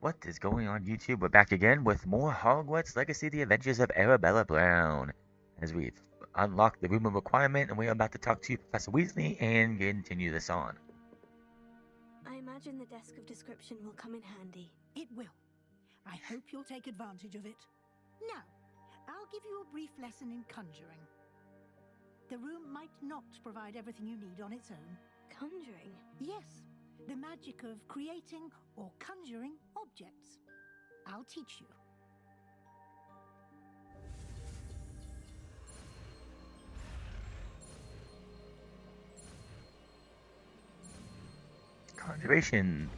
What is going on, YouTube? We're back again with more Hogwarts Legacy, The Adventures of Arabella Brown. As we've unlocked the room of requirement, and we're about to talk to Professor Weasley and continue this on. I imagine the desk of description will come in handy. It will. I hope you'll take advantage of it. Now, I'll give you a brief lesson in conjuring. The room might not provide everything you need on its own. Conjuring? Yes. The magic of creating or conjuring objects. I'll teach you. Conjuration.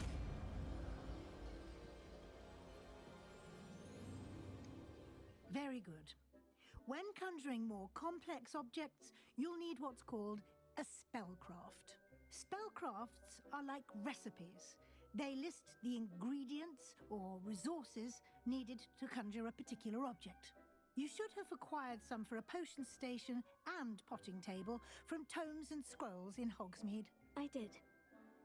Very good. When conjuring more complex objects, you'll need what's called a spellcraft. Spellcrafts are like recipes. They list the ingredients or resources needed to conjure a particular object. You should have acquired some for a potion station and potting table from tomes and scrolls in Hogsmeade. I did.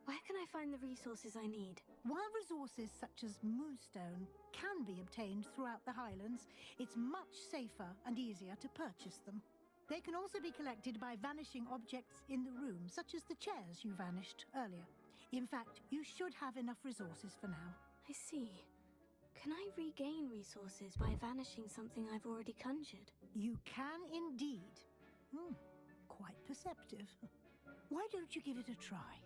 Where can I find the resources I need? While resources such as moonstone can be obtained throughout the Highlands, it's much safer and easier to purchase them. They can also be collected by vanishing objects in the room, such as the chairs you vanished earlier. In fact, you should have enough resources for now. I see. Can I regain resources by vanishing something I've already conjured? You can indeed. Quite perceptive. Why don't you give it a try?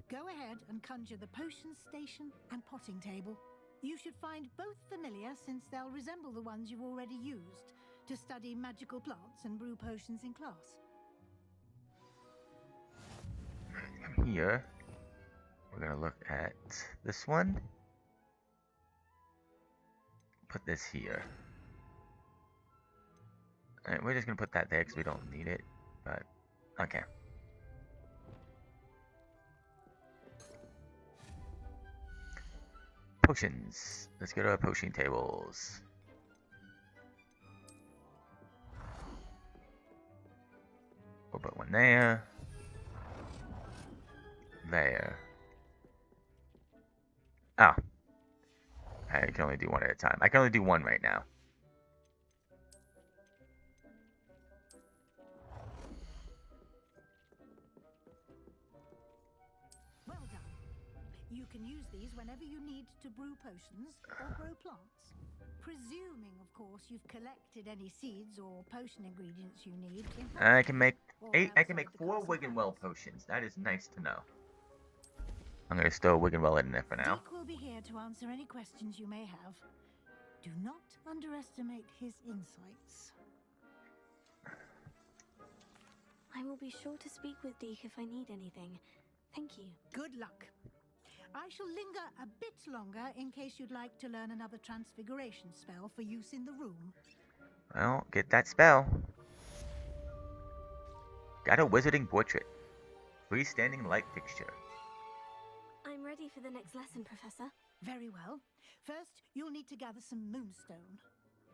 Go ahead and conjure the potion station and potting table. You should find both familiar, since they'll resemble the ones you've already used to study magical plants and brew potions in class. Here, we're going to look at this one. Put this here. Alright, we're just going to put that there because we don't need it, but okay. Potions. Let's go to our potion tables. We'll put one there. There. Ah. I can only do one at a time. I can only do one right now. Well done. You can use these whenever you need to brew potions or grow plants. Presuming, of course, you've collected any seeds or potion ingredients you need. I can make 8. I can make 4 Wiggenwell potions. That is nice to know. I'm gonna store Wiggenwell in there for now. Dick will be here to answer any questions you may have. Do not underestimate his insights. I will be sure to speak with Deke if I need anything. Thank you. Good luck. I shall linger a bit longer in case you'd like to learn another transfiguration spell for use in the room. Well, get that spell. Got a wizarding portrait. Freestanding light fixture. I'm ready for the next lesson, Professor. Very well. First, you'll need to gather some moonstone.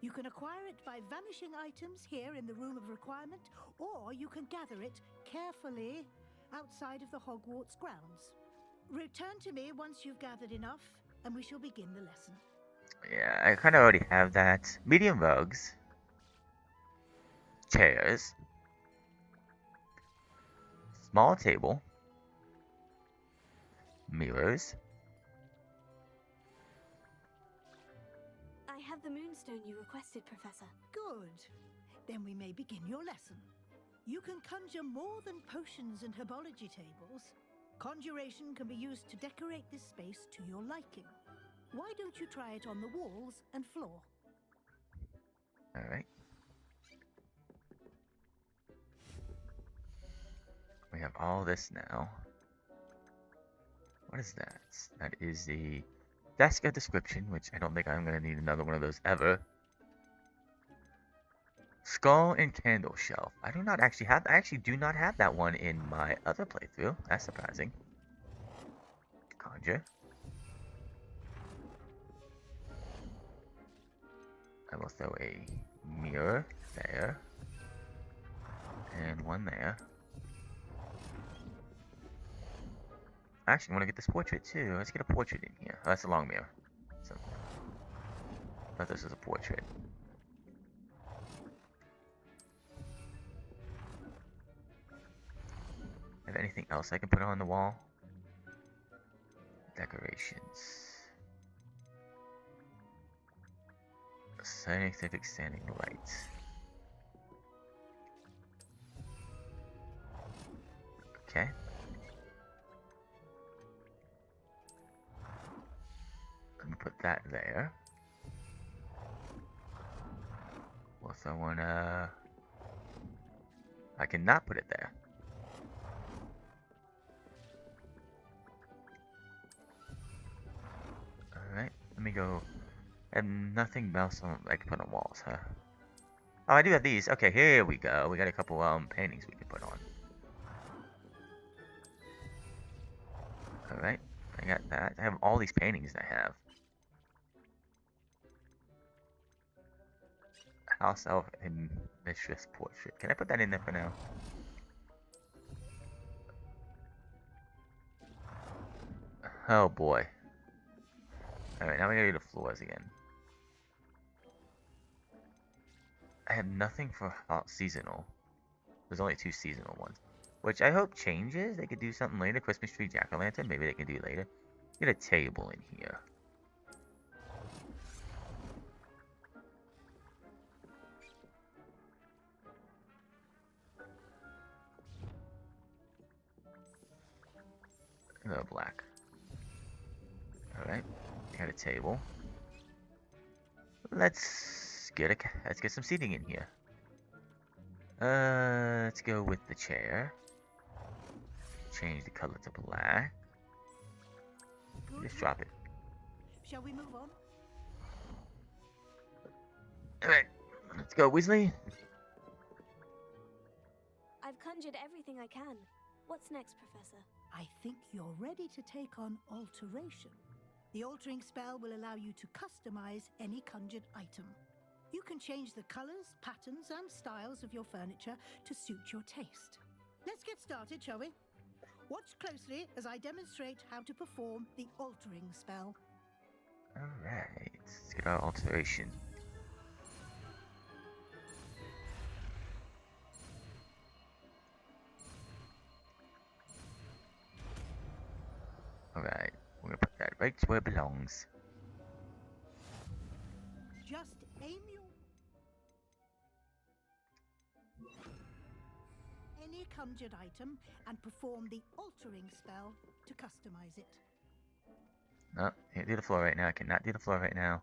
You can acquire it by vanishing items here in the room of requirement, or you can gather it carefully outside of the Hogwarts grounds. Return to me once you've gathered enough, and we shall begin the lesson. Yeah, I kind of already have that. Medium rugs. Chairs. Small table. Mirrors. I have the moonstone you requested, Professor. Good. Then we may begin your lesson. You can conjure more than potions and herbology tables. Conjuration can be used to decorate this space to your liking. Why don't you try it on the walls and floor? Alright. We have all this now. What is that? That is the desk of description, which I don't think I'm going to need another one of those ever. Skull and candle shelf. I actually do not have that one in my other playthrough. That's surprising. Conjure. I will throw a mirror there. And one there. I actually want to get this portrait too. Let's get a portrait in here. Oh, that's a long mirror. So thought this was a portrait. Have anything else I can put on the wall? Decorations. Scientific standing lights. Okay. Let me put that there. We'll throw one, I cannot put it there. Alright, let me go. And nothing else I can put on walls, huh? Oh, I do have these. Okay, here we go. We got a couple paintings we can put on. Alright, I got that. I have all these paintings I have. House Elf and Mistress Portrait. Can I put that in there for now? Oh boy. Alright, now we gotta do the floors again. I have nothing for seasonal. There's only 2 seasonal ones. Which I hope changes. They could do something later. Christmas tree, jack-o'-lantern. Maybe they can do later. Get a table in here. Another black. Alright. Got a table. Let's get some seating in here. Let's go with the chair. Change the color to black. Just drop it. Shall we move on? Alright, let's go, Weasley. I've conjured everything I can. What's next, Professor? I think you're ready to take on alteration. The altering spell will allow you to customize any conjured item. You can change the colors, patterns, and styles of your furniture to suit your taste. Let's get started, shall we? Watch closely as I demonstrate how to perform the altering spell. Alright, let's get our alteration. Alright, we're gonna put that right where it belongs. Just aim your... any conjured item and perform the altering spell to customize it. No, can't do the floor right now. I cannot do the floor right now.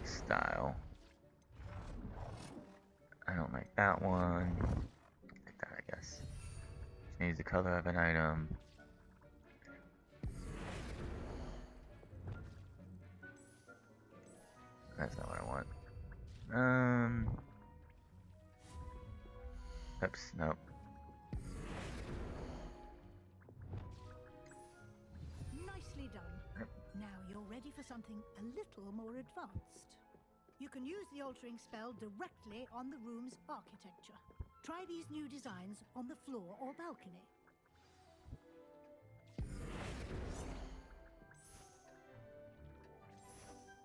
Style. I don't like that one. Like that, I guess. Change the color of an item. That's not what I want. Oops, nope. Nicely done. Now you're ready for something a little more advanced. You can use the altering spell directly on the room's architecture. Try these new designs on the floor or balcony.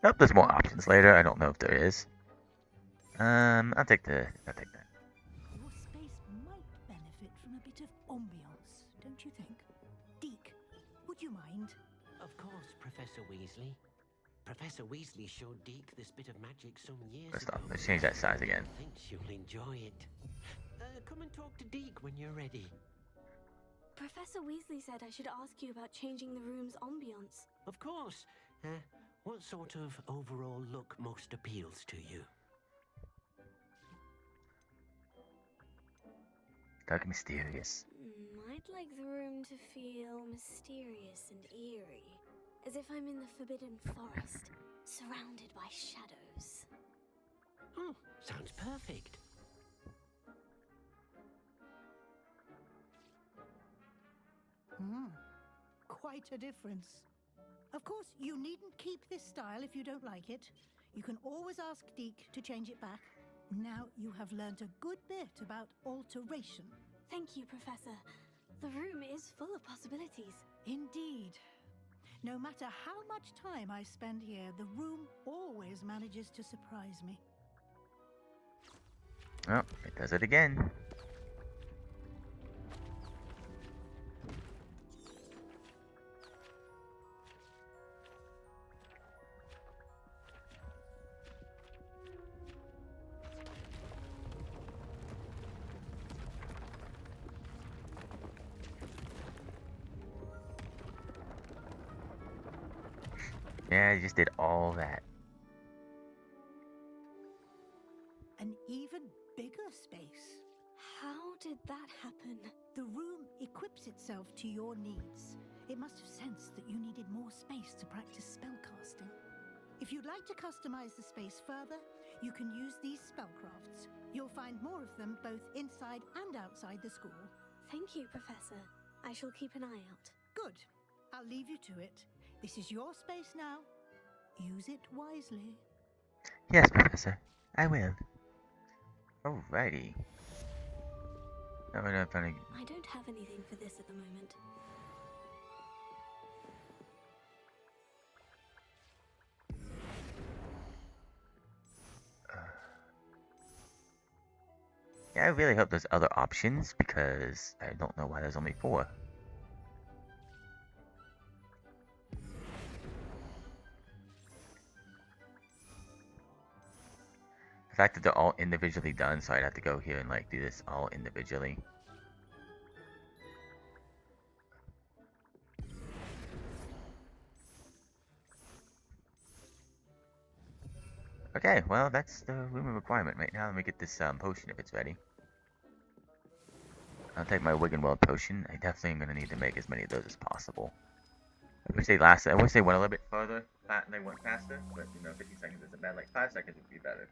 Nope, there's more options later. I don't know if there is. I'll take that. Your space might benefit from a bit of ambiance, don't you think? Deke, would you mind? Of course, Professor Weasley. Professor Weasley showed Deke this bit of magic some years Let's ago. stop. Let's change that size again. I think you'll enjoy it. Come and talk to Deke when you're ready. Professor Weasley said I should ask you about changing the room's ambiance. Of course. What sort of overall look most appeals to you? Dark and mysterious. I'd like the room to feel mysterious and eerie, as if I'm in the Forbidden Forest, surrounded by shadows. Oh, sounds perfect. Quite a difference. Of course, you needn't keep this style if you don't like it. You can always ask Deke to change it back. Now you have learned a good bit about alteration. Thank you, Professor. The room is full of possibilities. Indeed. No matter how much time I spend here, the room always manages to surprise me. Oh, it does it again. Yeah, I just did all that. An even bigger space. How did that happen? The room equips itself to your needs. It must have sensed that you needed more space to practice spellcasting. If you'd like to customize the space further, you can use these spellcrafts. You'll find more of them both inside and outside the school. Thank you, Professor. I shall keep an eye out. Good. I'll leave you to it. This is your space now. Use it wisely. Yes, Professor. I will. Alrighty. Now we're not finding. I don't have anything for this at the moment. Yeah, I really hope there's other options because I don't know why there's only 4. The fact that they're all individually done, so I'd have to go here and like do this all individually. Okay, well that's the room requirement right now. Let me get this potion if it's ready. I'll take my Wiggenweld potion. I definitely am gonna need to make as many of those as possible. I wish they lasted. I wish they went a little bit further. They went faster, but you know, 50 seconds isn't bad. Like 5 seconds would be better.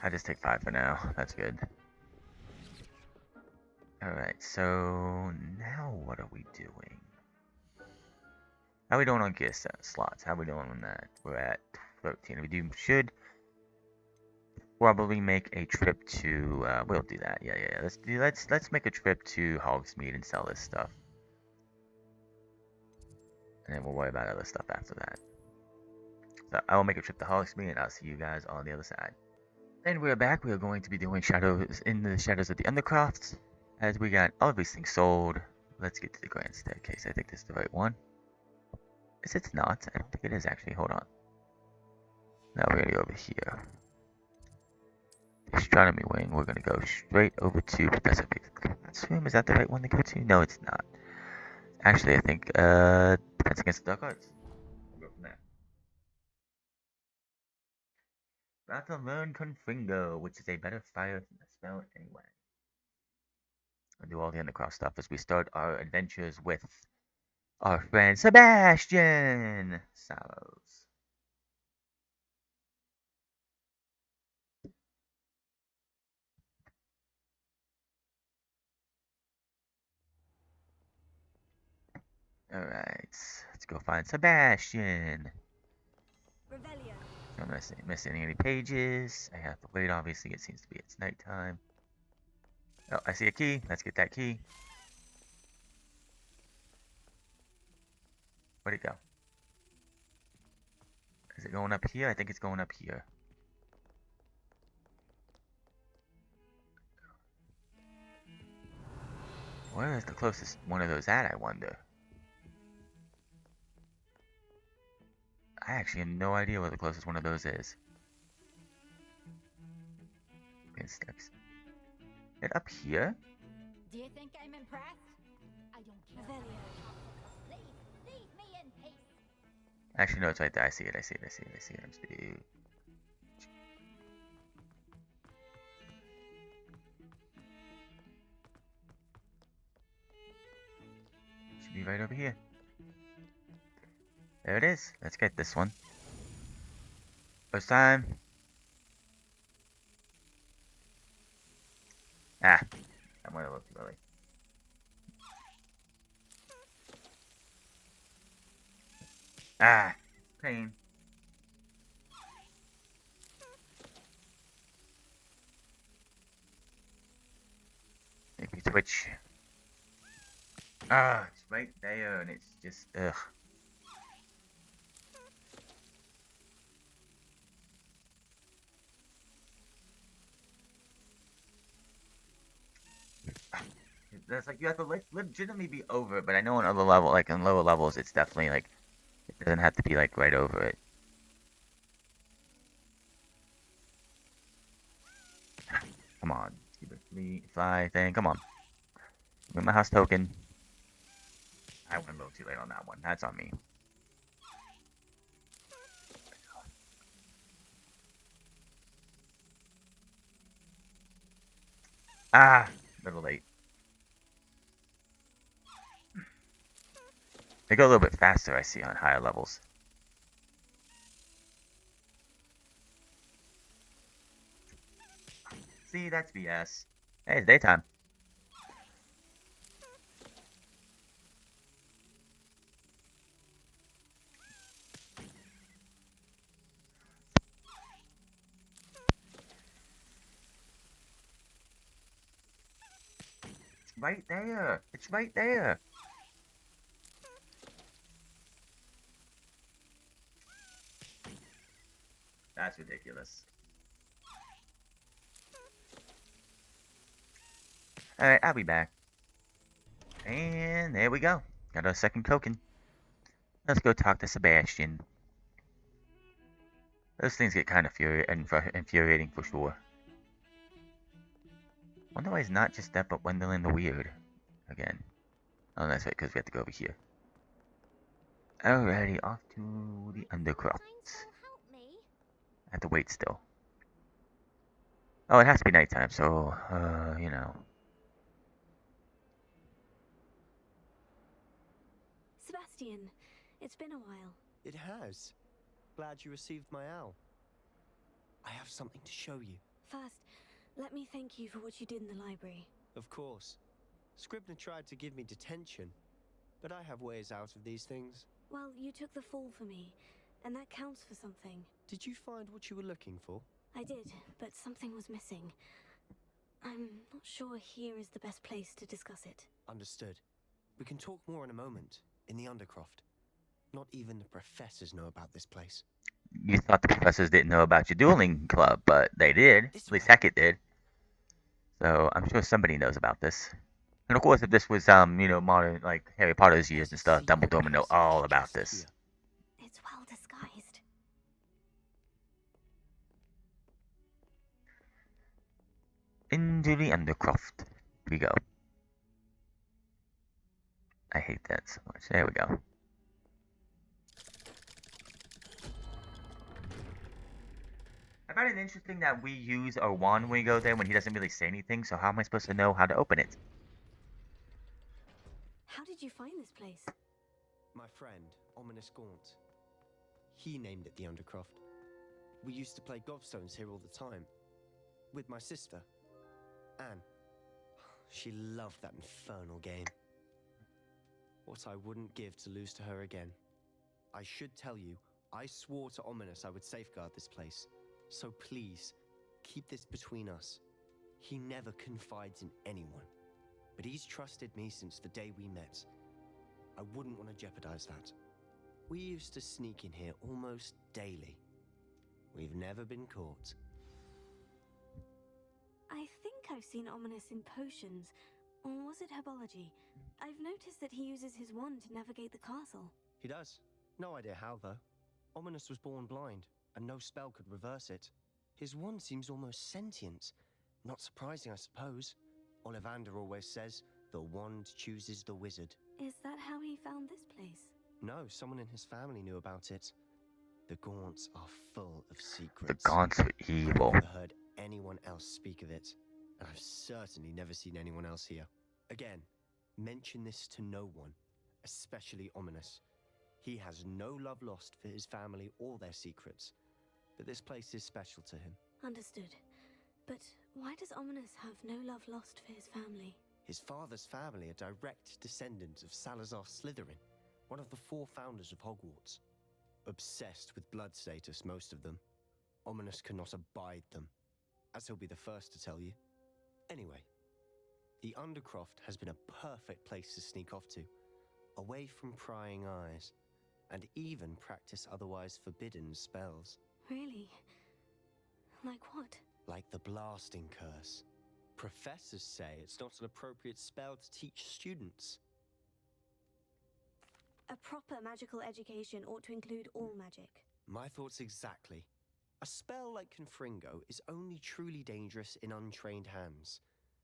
I just take 5 for now. That's good. Alright, so now what are we doing? How are we doing on gear slots? How are we doing on that? We're at 13. We should probably make a trip to we'll do that. Yeah. Let's make a trip to Hogsmeade and sell this stuff. And then we'll worry about other stuff after that. So I will make a trip to Hogsmeade and I'll see you guys on the other side. And we're back. We are going to be doing shadows in the shadows of the Undercrofts. As we got all of these things sold. Let's get to the grand staircase. I think this is the right one. It's not. I don't think it is actually. Hold on. Now we're gonna go over here. The astronomy wing. We're gonna go straight over to Professor Fig's classroom. Is that the right one to go to? No, it's not. Actually, I think Defense Against the Dark Arts. We'll go from there. Battle learn Confringo, which is a better fire spell anyway. I'll do all the Undercroft stuff as we start our adventures with our friend Sebastian Sallows. Alright, let's go find Sebastian. Revelio. I'm not missing any pages. I have to wait, obviously. It seems to be it's nighttime. Oh, I see a key. Let's get that key. Where'd it go? Is it going up here? I think it's going up here. Where is the closest one of those at, I wonder? I actually have no idea where the closest one of those is. Okay, steps. It up here? Do you think I'm impressed? I don't care. Revelio. Leave me in peace. Actually, no, it's right there. I see it. I'm just should be right over here. There it is. Let's get this one. First time. Ah, that went a little too early. Ah, pain. Maybe twitch. Ah, it's right there, and it's just ugh. That's like you have to legitimately be over it, but I know on other level, like on lower levels, it's definitely like it doesn't have to be like right over it. Come on, keep it fly thing. Come on, with my house token. I went a little too late on that one. That's on me. Ah, a little late. They go a little bit faster, I see, on higher levels. See, that's BS. Hey, it's daytime. It's right there. It's right there. That's ridiculous. Alright, I'll be back. And there we go. Got our second token. Let's go talk to Sebastian. Those things get kind of infuriating for sure. Wonder why he's not just step up Wendell the Weird again. Oh, that's right, because we have to go over here. Alrighty, off to the Undercroft. I have to wait still. Oh, it has to be nighttime, so, you know. Sebastian, it's been a while. It has. Glad you received my owl. I have something to show you. First, let me thank you for what you did in the library. Of course. Scribner tried to give me detention, but I have ways out of these things. Well, you took the fall for me, and that counts for something. Did you find what you were looking for? I did, but something was missing. I'm not sure here is the best place to discuss it. Understood. We can talk more in a moment, in the Undercroft. Not even the professors know about this place. You thought the professors didn't know about your dueling club, but they did. At least Hackett did. So I'm sure somebody knows about this. And of course, if this was, you know, modern, like Harry Potter's years and stuff, Dumbledore would know all about this. It's well disguised. Into the Undercroft we go. I hate that so much. There we go. I find it interesting that we use our wand when we go there when he doesn't really say anything, so how am I supposed to know how to open it? How did you find this place? My friend, Ominous Gaunt. He named it the Undercroft. We used to play gobstones here all the time. With my sister, Anne. She loved that infernal game. What I wouldn't give to lose to her again. I should tell you, I swore to Ominous I would safeguard this place. So please, keep this between us. He never confides in anyone. But he's trusted me since the day we met. I wouldn't want to jeopardize that. We used to sneak in here almost daily. We've never been caught. I think I've seen Ominous in potions. Or was it herbology? I've noticed that he uses his wand to navigate the castle. He does. No idea how, though. Ominous was born blind, and no spell could reverse it. His wand seems almost sentient. Not surprising, I suppose. Ollivander always says, the wand chooses the wizard. Is that how he found this place? No, someone in his family knew about it. The Gaunts are full of secrets. The Gaunts were evil. I've never heard anyone else speak of it, and I've certainly never seen anyone else here. Again, mention this to no one, especially Ominous. He has no love lost for his family or their secrets, but this place is special to him. Understood. But why does Ominous have no love lost for his family? His father's family are direct descendants of Salazar Slytherin, one of the 4 founders of Hogwarts. Obsessed with blood status, most of them. Ominous cannot abide them, as he'll be the first to tell you. Anyway, the Undercroft has been a perfect place to sneak off to, away from prying eyes, and even practice otherwise forbidden spells. Really? Like what? Like the blasting curse. Professors say it's not an appropriate spell to teach students. A proper magical education ought to include all magic. My thoughts exactly. A spell like Confringo is only truly dangerous in untrained hands.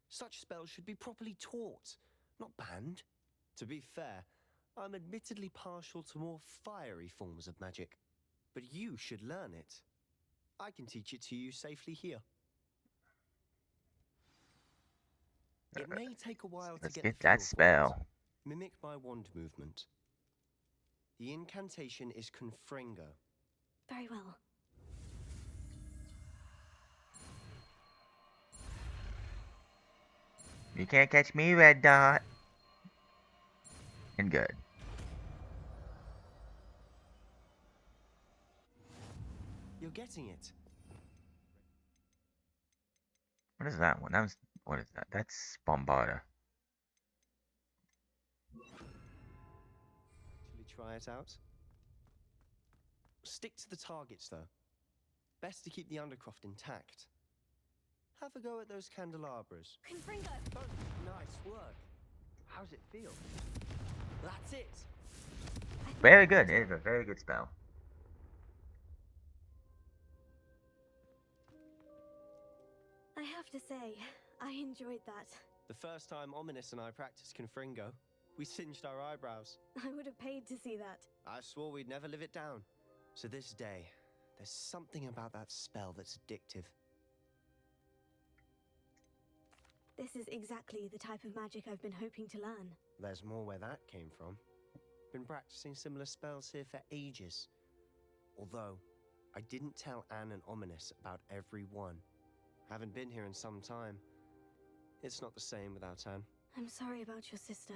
Such spells should be properly taught, not banned. To be fair, I'm admittedly partial to more fiery forms of magic, but you should learn it. I can teach it to you safely here. It may take a while to Let's get get the feel that for it. spell. Mimic my wand movement. The incantation is Confringo. Very well. You can't catch me, Red Dot. And good. You're getting it. What is that one? What is that? That's Bombarda. Shall we try it out? Stick to the targets, though. Best to keep the Undercroft intact. Have a go at those candelabras. Confringo! Oh, nice work. How's it feel? That's it. Very good. It is a very good spell. I have to say, I enjoyed that. The first time Ominous and I practiced Confringo, we singed our eyebrows. I would have paid to see that. I swore we'd never live it down. To this day, there's something about that spell that's addictive. This is exactly the type of magic I've been hoping to learn. There's more where that came from. Been practicing similar spells here for ages. Although, I didn't tell Anne and Ominous about every one. Haven't been here in some time. It's not the same without Anne. I'm sorry about your sister.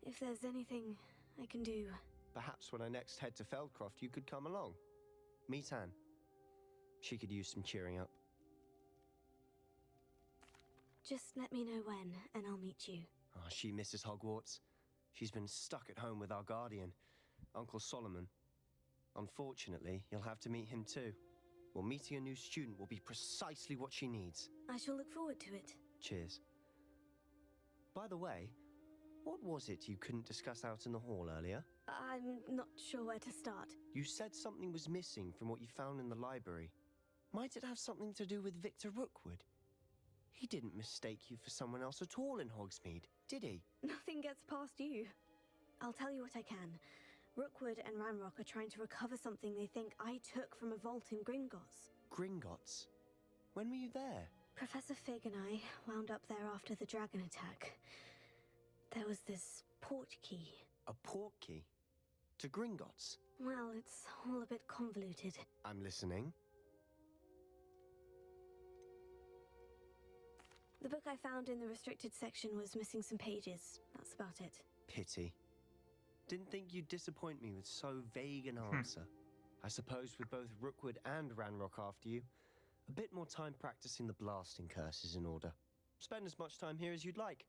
If there's anything I can do... Perhaps when I next head to Feldcroft, you could come along. Meet Anne. She could use some cheering up. Just let me know when, and I'll meet you. Oh, she misses Hogwarts. She's been stuck at home with our guardian, Uncle Solomon. Unfortunately, you'll have to meet him too. Well, meeting a new student will be precisely what she needs. I shall look forward to it. Cheers. By the way, what was it you couldn't discuss out in the hall earlier? I'm not sure where to start. You said something was missing from what you found in the library. Might it have something to do with Victor Rookwood? He didn't mistake you for someone else at all in Hogsmeade, did he? Nothing gets past you. I'll tell you what I can. Rookwood and Ranrock are trying to recover something they think I took from a vault in Gringotts. Gringotts? When were you there? Professor Fig and I wound up there after the dragon attack. There was this port key. A port key? To Gringotts? Well, it's all a bit convoluted. I'm listening. The book I found in the restricted section was missing some pages. That's about it. Pity. Didn't think you'd disappoint me with so vague an answer. I suppose with both Rookwood and Ranrock after you, a bit more time practicing the blasting curse is in order. Spend as much time here as you'd like.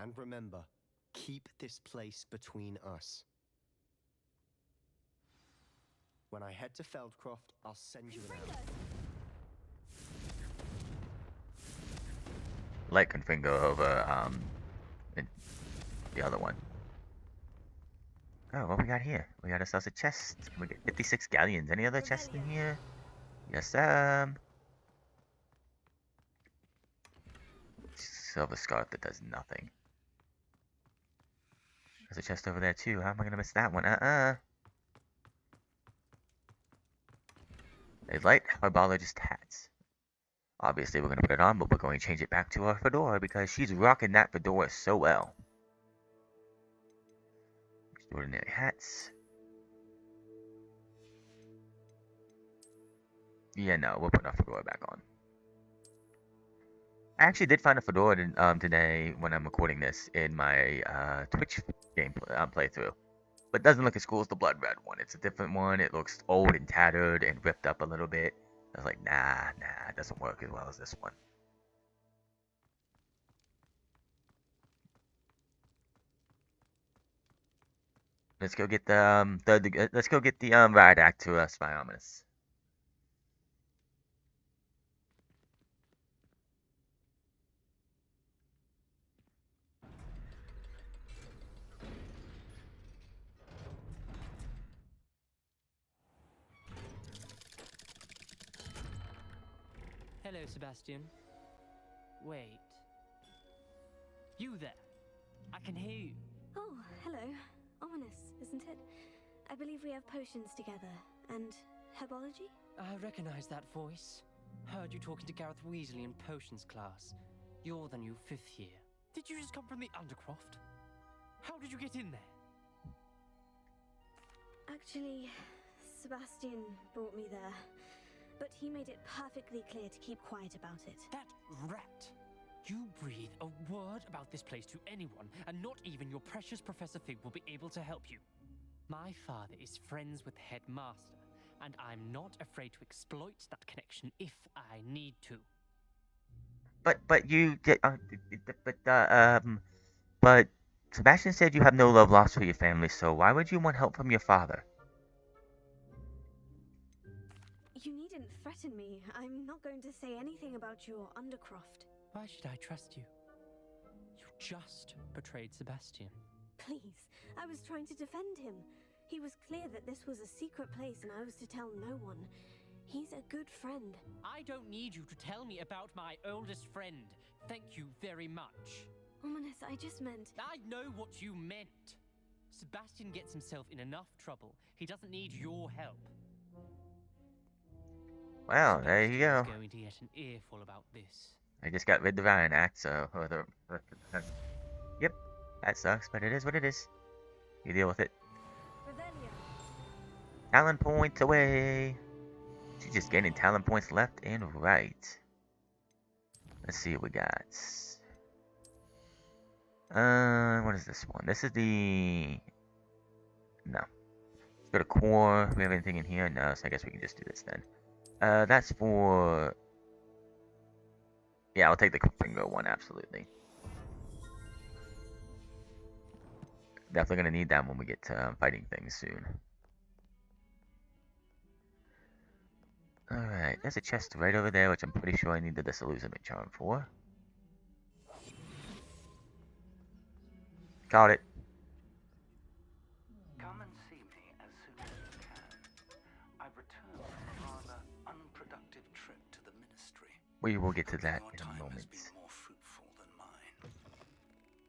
And remember, keep this place between us. When I head to Feldcroft, I'll send you an out. Light Confringo over the other one. Oh, what we got here? We got ourselves a chest. We get 56 galleons. Any other chests in here? Yes, silver scarf that does nothing. There's a chest over there too. How am I gonna miss that one? A light herbologist hats. Obviously, we're gonna put it on, but we're going to change it back to our fedora because she's rocking that fedora so well. Ordinary hats. Yeah, no, we'll put our fedora back on. I actually did find a fedora today when I'm recording this in my Twitch game playthrough. But it doesn't look as cool as the blood red one. It's a different one. It looks old and tattered and ripped up a little bit. I was like, nah, it doesn't work as well as this one. Let's go get the let's go get the riot act to us by Ominous. Hello, Sebastian. Wait. You there. I can hear you. Oh, hello. Ominous, isn't it? I believe we have potions together. And herbology? I recognize that voice. Heard you talking to Gareth Weasley in potions class. You're the new 5th year. Did you just come from the Undercroft? How did you get in there? Actually, Sebastian brought me there. But he made it perfectly clear to keep quiet about it. That rat! You breathe a word about this place to anyone, and not even your precious Professor Fig will be able to help you. My father is friends with the headmaster, and I'm not afraid to exploit that connection if I need to. But you did but Sebastian said you have no love lost for your family, so why would you want help from your father? You needn't threaten me. I'm not going to say anything about your Undercroft. Why should I trust you? You just betrayed Sebastian. Please, I was trying to defend him. He was clear that this was a secret place and I was to tell no one. He's a good friend. I don't need you to tell me about my oldest friend. Thank you very much. Ominous, I just meant... I know what you meant. Sebastian gets himself in enough trouble. He doesn't need your help. Well, there you go. Sebastian's going to get an earful about this. I just got rid of the Ryan Act, so... Yep, that sucks, but it is what it is. You deal with it. Revelio. Talent points away! She's just gaining talent points left and right. Let's see what we got. What is this one? This is the... No. Let's go to core. Do we have anything in here? No, so I guess we can just do this then. That's for... Yeah, I'll take the finger one, absolutely. Definitely gonna need that when we get to fighting things soon. Alright, there's a chest right over there, which I'm pretty sure I need the disillusionment charm for. Got it. Come and see me as soon as you can. I've returned from a rather unproductive trip to the ministry. We will get to that Your in a time moment. has been more fruitful than mine.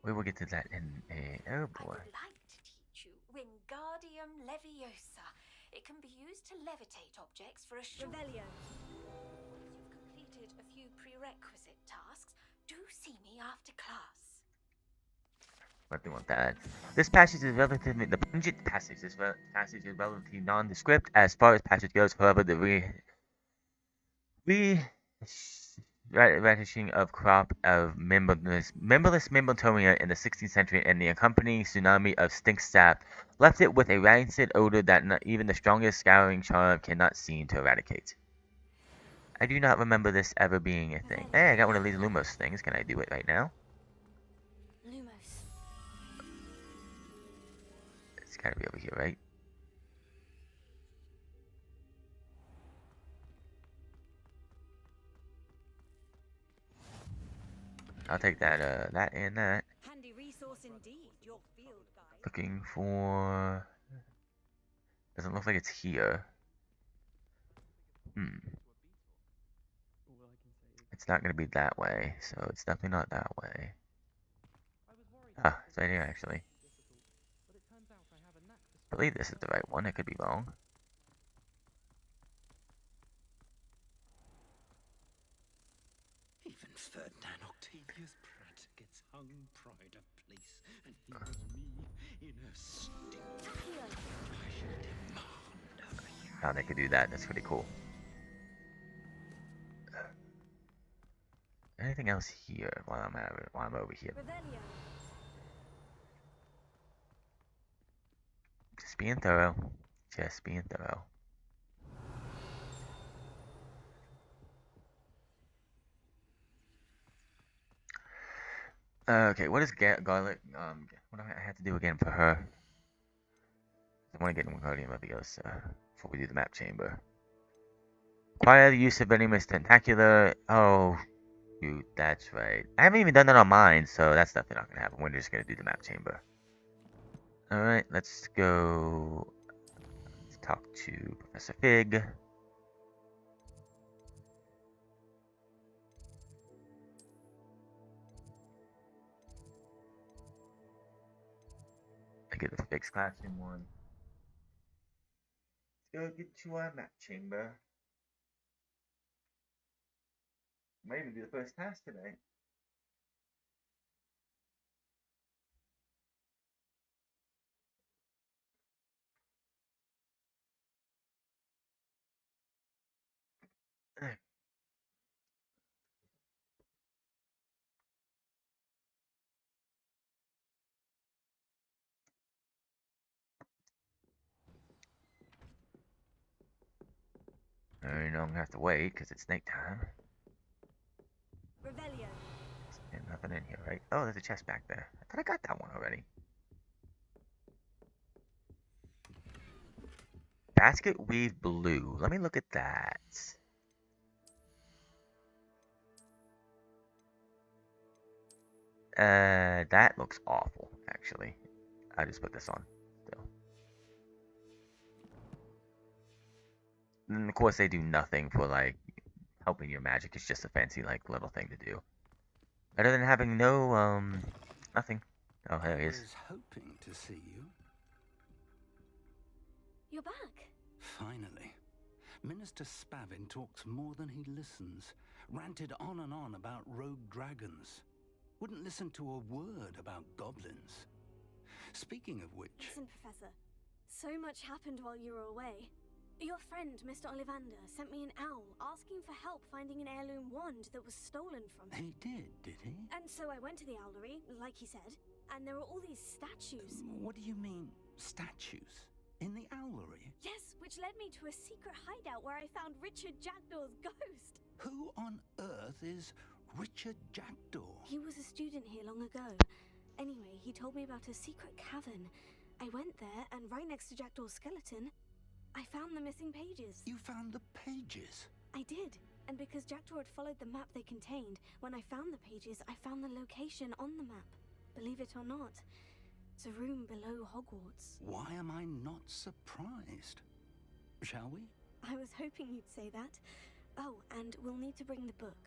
We will get to that in a... Oh boy. I would like to teach you Wingardium Leviosa. It can be used to levitate objects for a short... Revelio. Once you've completed a few prerequisite tasks, do see me after class. Nothing with that. This passage is relatively... The pungent passage. This passage is relatively nondescript as far as passage goes. However, the redishing of crop of memberless Membertonia in the 16th century and the accompanying tsunami of stink sap left it with a rancid odor that not even the strongest scouring charm cannot seem to eradicate. I do not remember this ever being a thing. Hey, I got one of these Lumos things. Can I do it right now? Lumos. It's gotta be over here, right? I'll take that, that and that. Handy resource indeed, your field guide. Looking for... Doesn't look like it's here. It's not gonna be that way, so it's definitely not that way. Ah, it's right here actually. I believe this is the right one, I could be wrong. Even Ferdinand Octavius Pratt gets hung pride of place, and here is me in a stink. I should demand over here. Oh, they could do that, that's pretty cool. Anything else here while I'm over here? Revelio. Just being thorough. Just being thorough. Okay, what is Garlic? What do I have to do again for her? I want to get Wingardium Leviosa before we do the map chamber. Acquire the use of Venomous Tentacular. Oh, shoot, that's right. I haven't even done that on mine, so that's definitely not gonna happen. We're just gonna do the map chamber. Alright, let's go. Let's talk to Professor Fig. I get the Fig's classroom one. Let's go get to our map chamber. Might even be the first task today. I know I'm gonna have to wait because it's nighttime. Revelio. And nothing in here, right? Oh, there's a chest back there. I thought I got that one already. Basket weave blue. Let me look at that. That looks awful, actually. I just put this on still. And of course, they do nothing for like helping your magic. It's just a fancy like little thing to do. Better than having no nothing. Oh, there he is. I was hoping to see you. You're back. Finally. Minister Spavin talks more than he listens. Ranted on and on about rogue dragons. Wouldn't listen to a word about goblins. Speaking of which... Listen, Professor. So much happened while you were away. Your friend, Mr. Ollivander, sent me an owl asking for help finding an heirloom wand that was stolen from him. He did he? And so I went to the owlery, like he said, and there were all these statues. What do you mean, statues? In the owlery? Yes, which led me to a secret hideout where I found Richard Jackdaw's ghost. Who on earth is Richard Jackdaw? He was a student here long ago. Anyway, he told me about a secret cavern. I went there, and right next to Jackdaw's skeleton, I found the missing pages. You found the pages? I did. And because Jackdaw had followed the map they contained, when I found the pages, I found the location on the map. Believe it or not, it's a room below Hogwarts. Why am I not surprised? Shall we? I was hoping you'd say that. Oh, and we'll need to bring the book.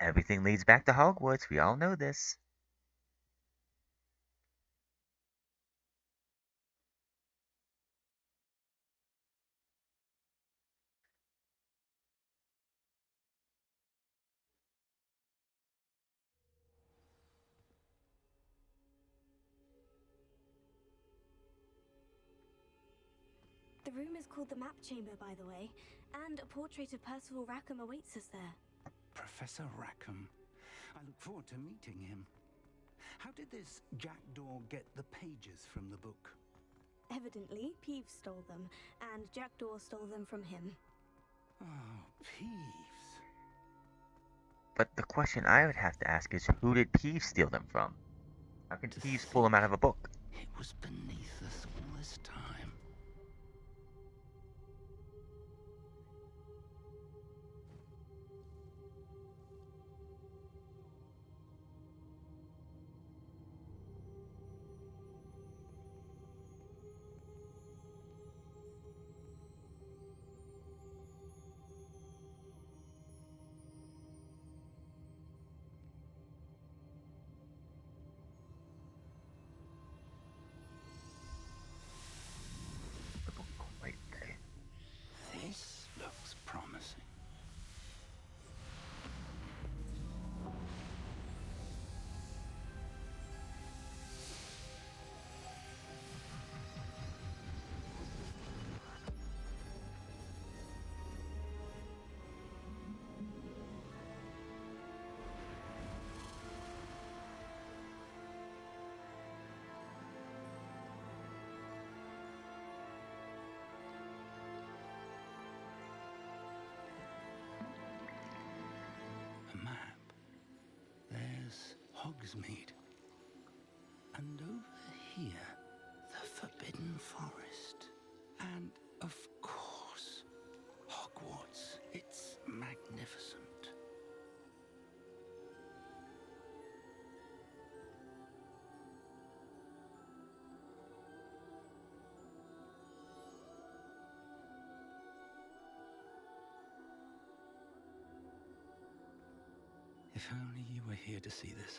Everything leads back to Hogwarts. We all know this. The room is called the Map Chamber, by the way, and a portrait of Percival Rackham awaits us there. Professor Rackham. I look forward to meeting him. How did this Jackdaw get the pages from the book? Evidently, Peeves stole them, and Jackdaw stole them from him. Oh, Peeves. But the question I would have to ask is, who did Peeves steal them from? How can Peeves pull them out of a book? It was beneath us all this time. Hogsmeade. And over here, the Forbidden Forest. And, of course, Hogwarts. It's magnificent. If only you were here to see this.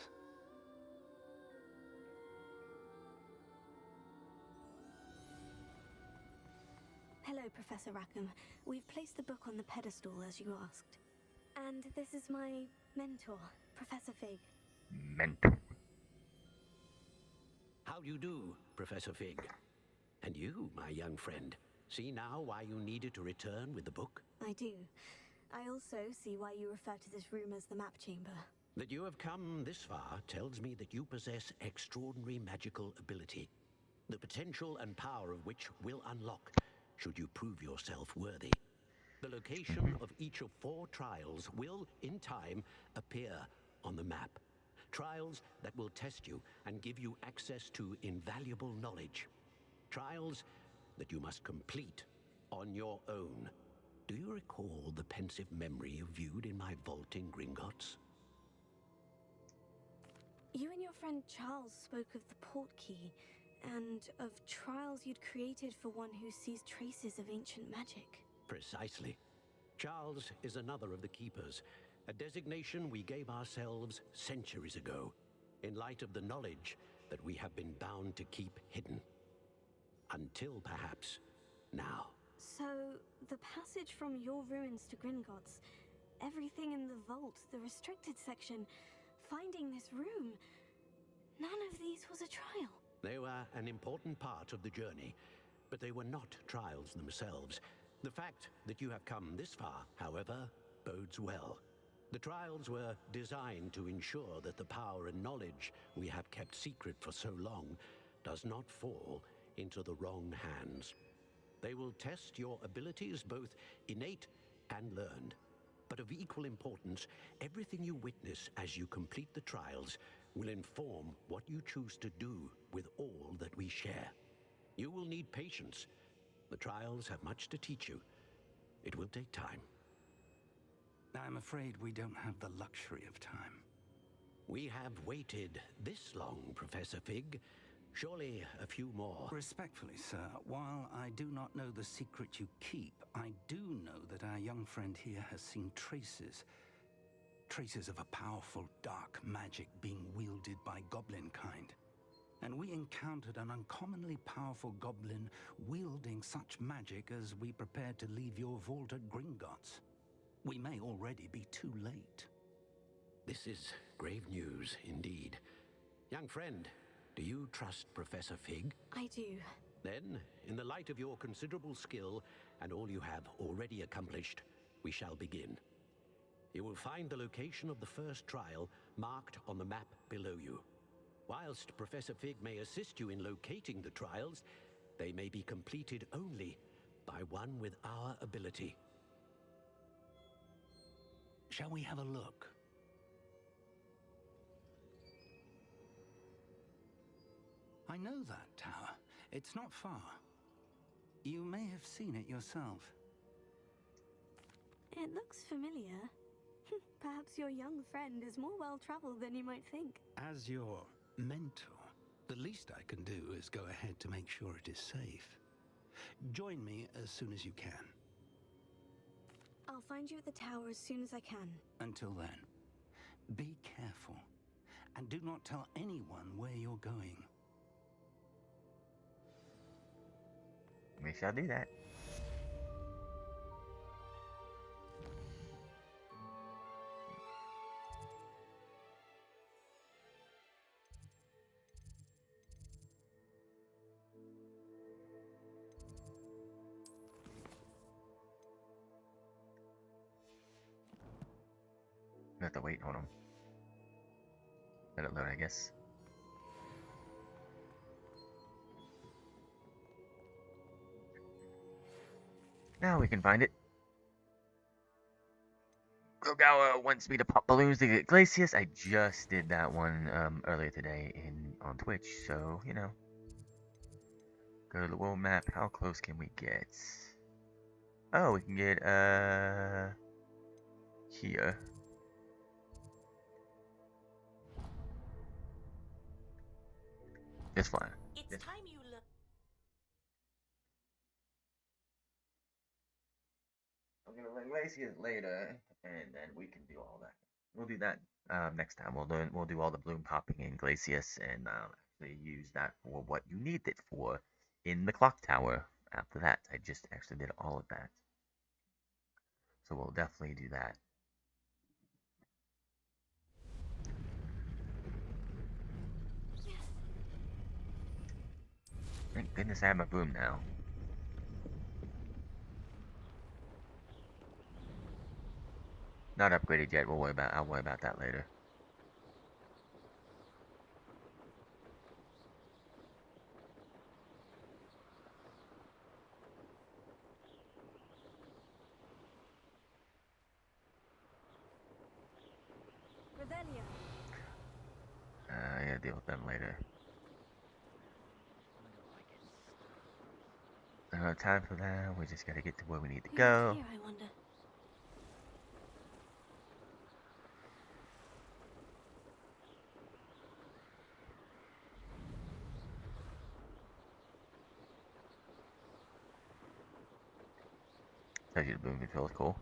Hello, Professor Rackham. We've placed the book on the pedestal as you asked. And this is my mentor, Professor Fig. Mentor. How do you do, Professor Fig? And you, my young friend, see now why you needed to return with the book? I do. I also see why you refer to this room as the map chamber. That you have come this far tells me that you possess extraordinary magical ability, the potential and power of which will unlock should you prove yourself worthy. The location of each of 4 trials will, in time, appear on the map. Trials that will test you and give you access to invaluable knowledge. Trials that you must complete on your own. Do you recall the pensive memory you viewed in my vault in Gringotts? You and your friend Charles spoke of the portkey, and of trials you'd created for one who sees traces of ancient magic. Precisely. Charles is another of the Keepers, a designation we gave ourselves centuries ago, in light of the knowledge that we have been bound to keep hidden. Until perhaps now. So, the passage from your ruins to Gringotts, everything in the vault, the restricted section, finding this room, none of these was a trial. They were an important part of the journey, but they were not trials themselves. The fact that you have come this far, however, bodes well. The trials were designed to ensure that the power and knowledge we have kept secret for so long does not fall into the wrong hands. They will test your abilities, both innate and learned. But of equal importance, everything you witness as you complete the trials will inform what you choose to do with all that we share. You will need patience. The trials have much to teach you. It will take time. I'm afraid we don't have the luxury of time. We have waited this long, Professor Fig. Surely a few more. Respectfully, sir, while I do not know the secret you keep, I do know that our young friend here has seen traces of a powerful dark magic being wielded by goblin kind. And we encountered an uncommonly powerful goblin wielding such magic as we prepared to leave your vault at Gringotts. We may already be too late. This is grave news indeed. Young friend, do you trust Professor Fig? I do. Then, in the light of your considerable skill and all you have already accomplished, we shall begin. You will find the location of the first trial marked on the map below you. Whilst Professor Fig may assist you in locating the trials, they may be completed only by one with our ability. Shall we have a look? I know that tower. It's not far. You may have seen it yourself. It looks familiar. Perhaps your young friend is more well-traveled than you might think. As your mentor, the least I can do is go ahead to make sure it is safe. Join me as soon as you can. I'll find you at the tower as soon as I can. Until then, be careful, and do not tell anyone where you're going. We shall do that. We have to wait, hold on. Let it load, I guess. Now we can find it. Kogawa wants me to pop balloons to get Glacius. I just did that one earlier today on Twitch, so you know. Go to the world map. How close can we get? Oh, we can get here. Just fine. It's time you learn. I'm gonna learn Glacius later, and then we can do all that. We'll do that next time. We'll do all the bloom popping in Glacius and actually use that for what you need it for in the clock tower. After that, I just actually did all of that, so we'll definitely do that. Thank goodness I have my broom now. Not upgraded yet. I'll worry about that later. Revelio. I gotta deal with them later. Time for that. We just gotta get to where we need to go. Here, I wonder. Tells you the boom control is cool.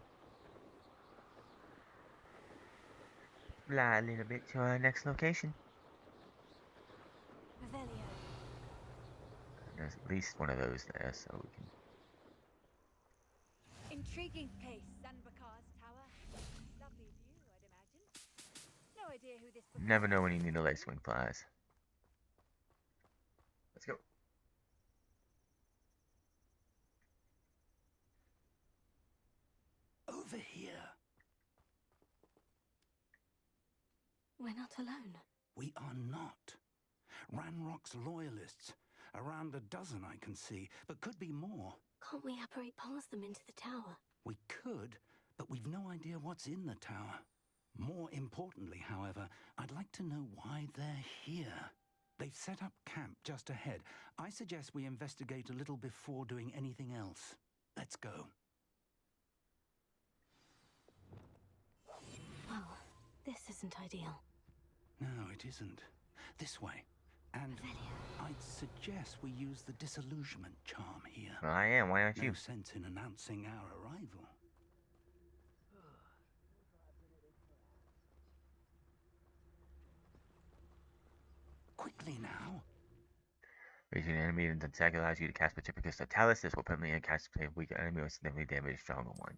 Fly a little bit to our next location. Revelio. There's at least one of those there, so we can. Intriguing place, Sanbakar's tower. Lovely view, I'd imagine. No idea who this. Never know when you need a lace wing flies. Let's go. Over here. We're not alone. We are not. Ranrock's loyalists. Around a dozen I can see, but could be more. Can't we apparate past them into the tower? We could, but we've no idea what's in the tower. More importantly, however, I'd like to know why they're here. They've set up camp just ahead. I suggest we investigate a little before doing anything else. Let's go. Well, this isn't ideal. No, it isn't. This way. And Revelio. I'd suggest we use the disillusionment charm here. Well, I am. Why aren't you? No sense in announcing our arrival. Quickly now. Reaching an enemy and attack allows you to cast Pacificus Totalis. This will permanently cast a weaker enemy or significantly damage a stronger one.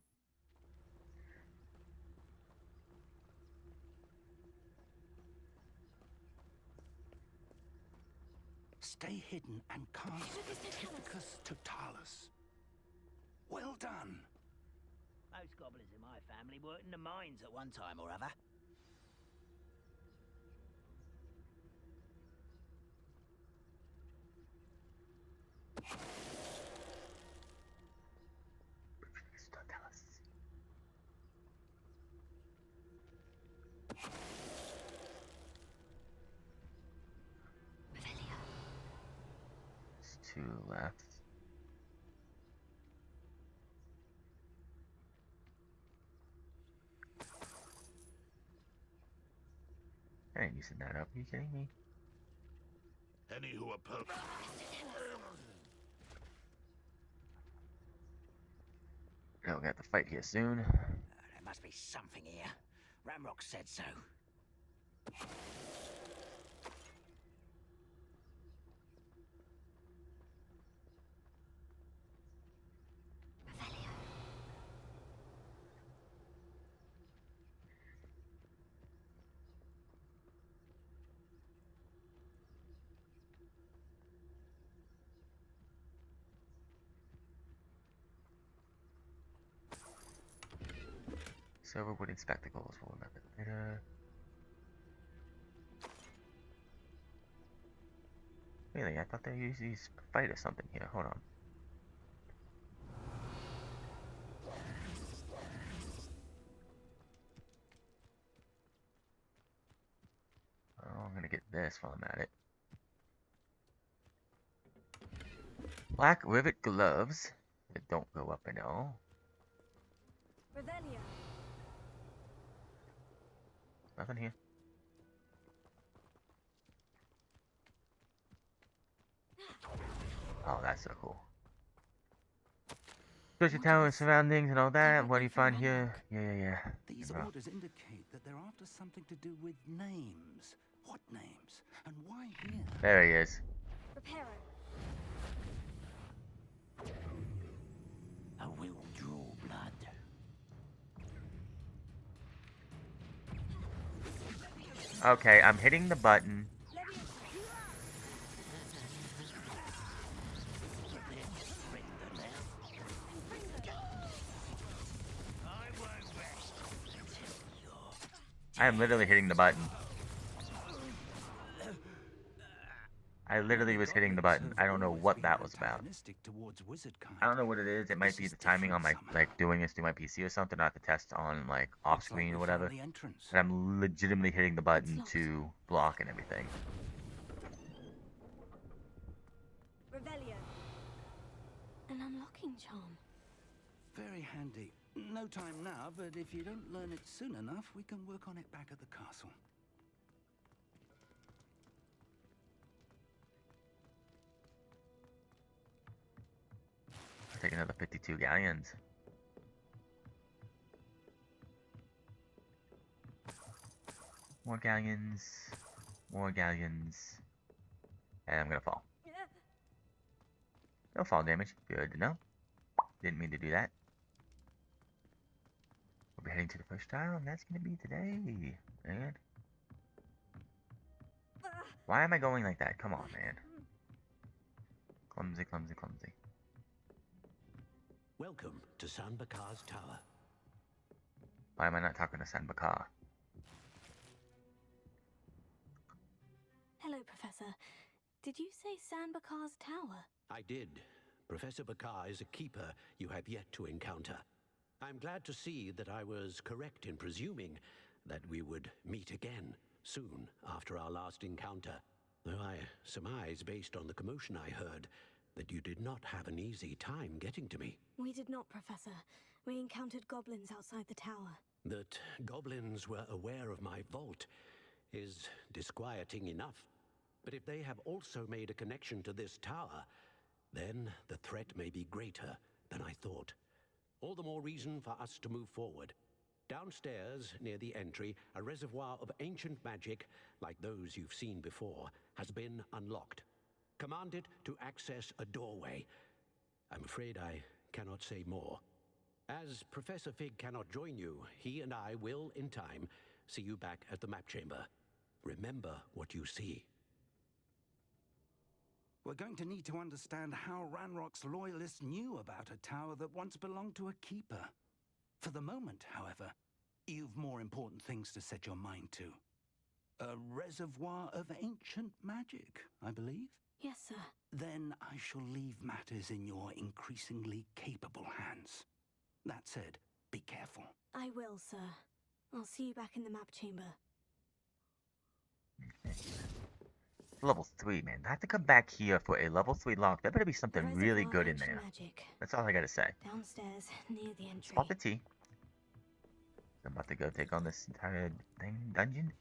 Stay hidden and cast Pacificus Totalis. Well done. Most goblins in my family worked in the mines at one time or other. Pacificus Totalis. Revelio. There's two left. I ain't using that up. Are you kidding me? Any who oppose. Oh, we got to fight here soon. There must be something here. Ramrock said so. Revelio. Silver wooden spectacles. We'll remember later. Really, I thought they usually fight or something here. Hold on. this while I'm at it. Black rivet gloves that don't go up at all. Revelio. Nothing here. Oh, that's so cool. Treasure tower surroundings and all that. What do you find here? Yeah. These orders indicate that they're after something to do with names. What names? And why here? There he is. Reparo. I will draw blood. Okay, I'm hitting the button. I am literally hitting the button. I literally was hitting the button. I don't know what that was about. I don't know what it is. It might be the timing on my, like, doing this through my PC or something, not the test on, like, off screen or whatever. And I'm legitimately hitting the button to block and everything. Revelio. An unlocking charm. Very handy. No time now, but if you don't learn it soon enough, we can work on it back at the castle. I'll take another 52 galleons. More galleons. More galleons. And I'm gonna fall. No fall damage. Good to know. Didn't mean to do that. We'll be heading to the first trial, and that's gonna be today. Man. Why am I going like that? Come on, man. Clumsy. Welcome to San Bakar's tower. Why am I not talking to San Bakar? Hello, Professor. Did you say San Bakar's tower? I did. Professor Bakar is a keeper you have yet to encounter. I'm glad to see that I was correct in presuming that we would meet again soon after our last encounter. Though I surmise, based on the commotion I heard, that you did not have an easy time getting to me. We did not, Professor. We encountered goblins outside the tower. That goblins were aware of my vault is disquieting enough. But if they have also made a connection to this tower, then the threat may be greater than I thought. All the more reason for us to move forward. Downstairs, near the entry, a reservoir of ancient magic, like those you've seen before, has been unlocked. Command it to access a doorway. I'm afraid I cannot say more. As Professor Fig cannot join you, he and I will, in time, see you back at the map chamber. Remember what you see. We're going to need to understand how Ranrock's loyalists knew about a tower that once belonged to a keeper. For the moment, however, you've more important things to set your mind to. A reservoir of ancient magic, I believe? Yes, sir. Then I shall leave matters in your increasingly capable hands. That said, be careful. I will, sir. I'll see you back in the map chamber. Level 3, man. I have to come back here for a level 3 lock. There better be something really good in there. Magic. That's all I gotta say. Downstairs, near the entry. Spot the T. I'm about to go take on this entire dungeon.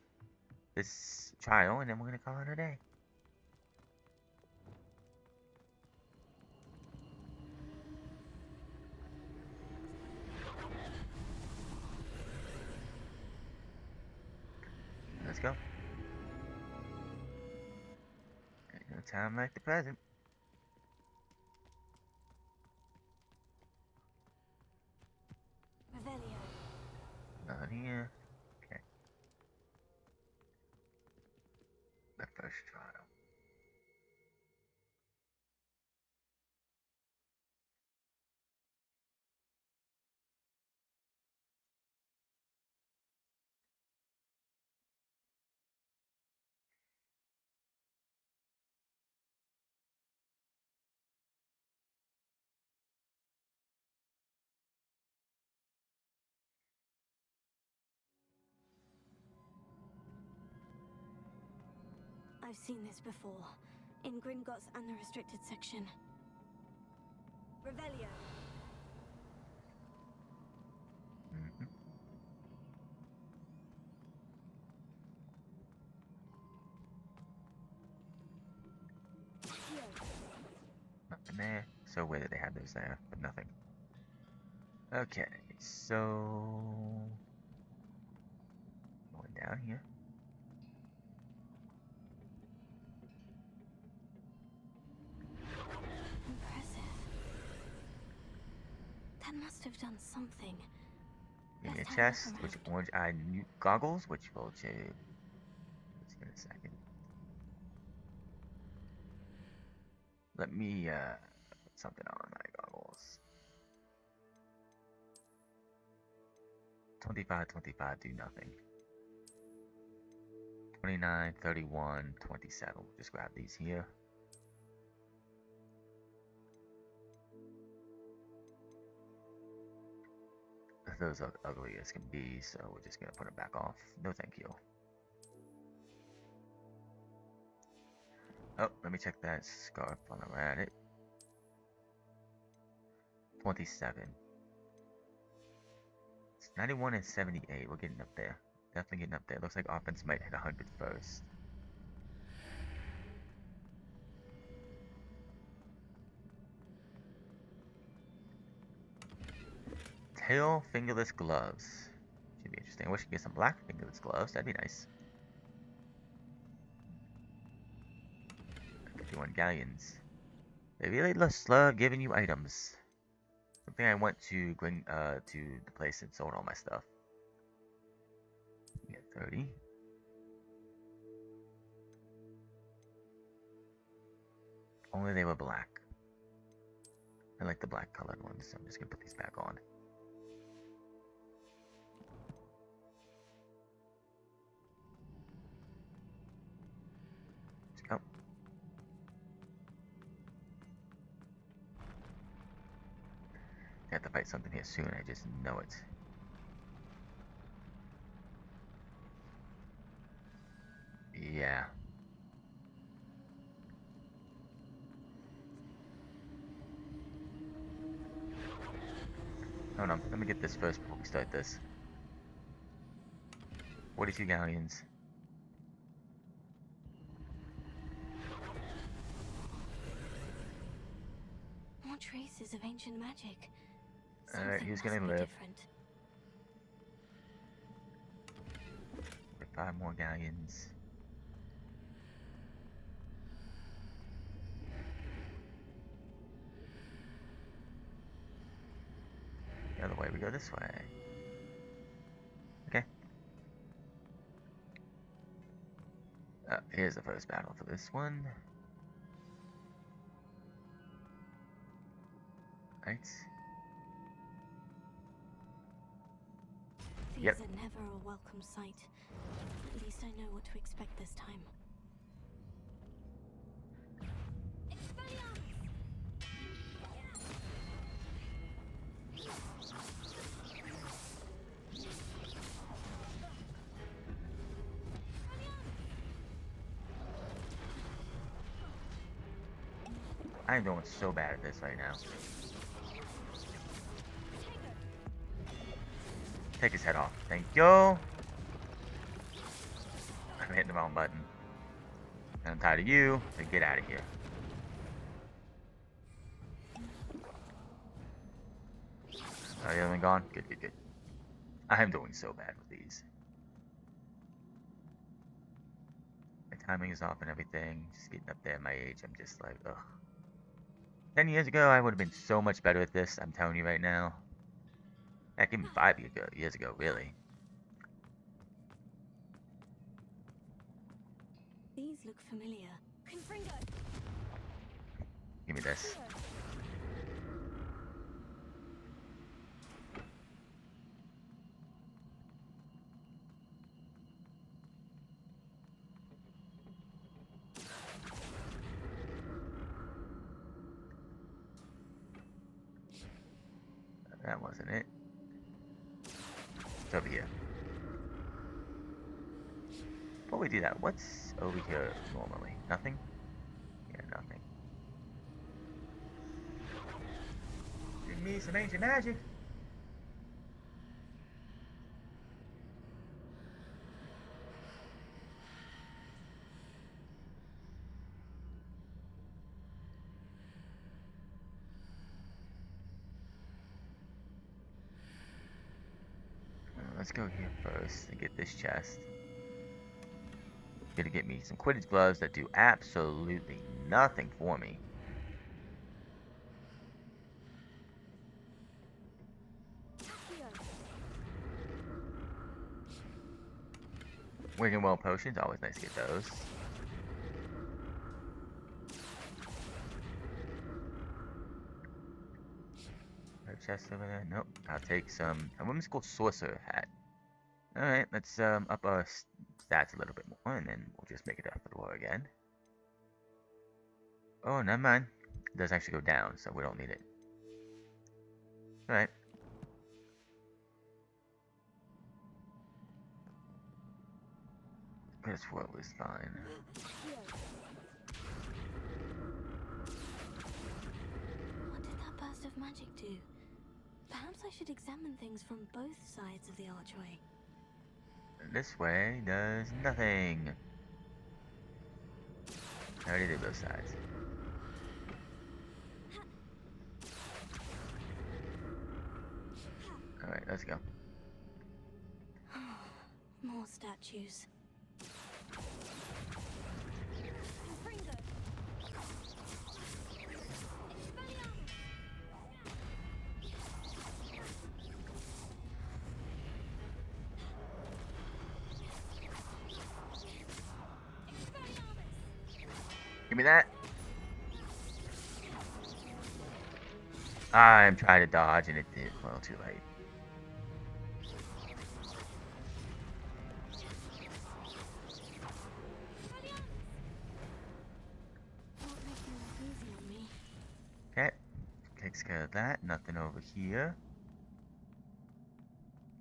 This trial, and then we're gonna call it a day. Let's go. Ain't no time like the present. Revelio. Not here. Okay. The first trial. I've seen this before. In Gringotts and the restricted section. Revelio. Mm-hmm. Nothing there. So where did they have those there? But nothing. Okay, so going down here. Impressive. That must have done something. Give me a Let's have a look chest, which around. orange-eyed goggles, which will change. Let's see in a second. Let me put something on my goggles. 25, 25, do nothing. 29, 31, 27. We'll just grab these here. Those are ugly as can be, so we're just gonna put them back off. No thank you. Oh, let me check that scarf while I'm at it. 27. It's 91 and 78. We're getting up there. Definitely getting up there. Looks like offense might hit 100 first. Tail fingerless gloves. Should be interesting. I wish I could get some black fingerless gloves. That'd be nice. 51 galleons. They really love giving you items. Something I went to bring to the place and sold all my stuff. Yeah, 30. Only they were black. I like the black colored ones, so I'm just gonna put these back on. Let's go. I have to fight something here soon, I just know it. Yeah. Hold on, let me get this first before we start this. 42 galleons. More traces of ancient magic. Alright, Something who's must gonna be live? different. With 5 more galleons. The other way, we go this way. Okay. Here's the first battle for this one. Right. These Yep. are never a welcome sight. At least I know what to expect this time. I'm doing so bad at this right now. Take his head off. Thank you. I'm hitting the wrong button. And I'm tired of you, so get out of here. Oh, the other one gone? Good, good, good. I'm doing so bad with these. My timing is off and everything. Just getting up there at my age, I'm just like, ugh. 10 years ago, I would have been so much better at this, I'm telling you right now. Heck, even 5 years ago, really. These look familiar. Confringo! Give me this. That wasn't it. It's over here. Before we do that, what's over here normally? Nothing? Yeah, nothing. Give me some ancient magic. Let's go here first and get this chest. Gonna get me some Quidditch gloves that do absolutely nothing for me. Wigan Well potions, always nice to get those. Chest over there? Nope. I'll take a women's school sorcerer hat. Alright, let's up our stats a little bit more, and then we'll just make it up the floor again. Oh, never mind. It does actually go down, so we don't need it. Alright. This world is fine. What did that burst of magic do? Perhaps I should examine things from both sides of the archway. This way does nothing. I already did both sides. Alright, let's go. More statues. Give me that. I'm trying to dodge and it did. Well, too late. Okay. Takes care of that. Nothing over here.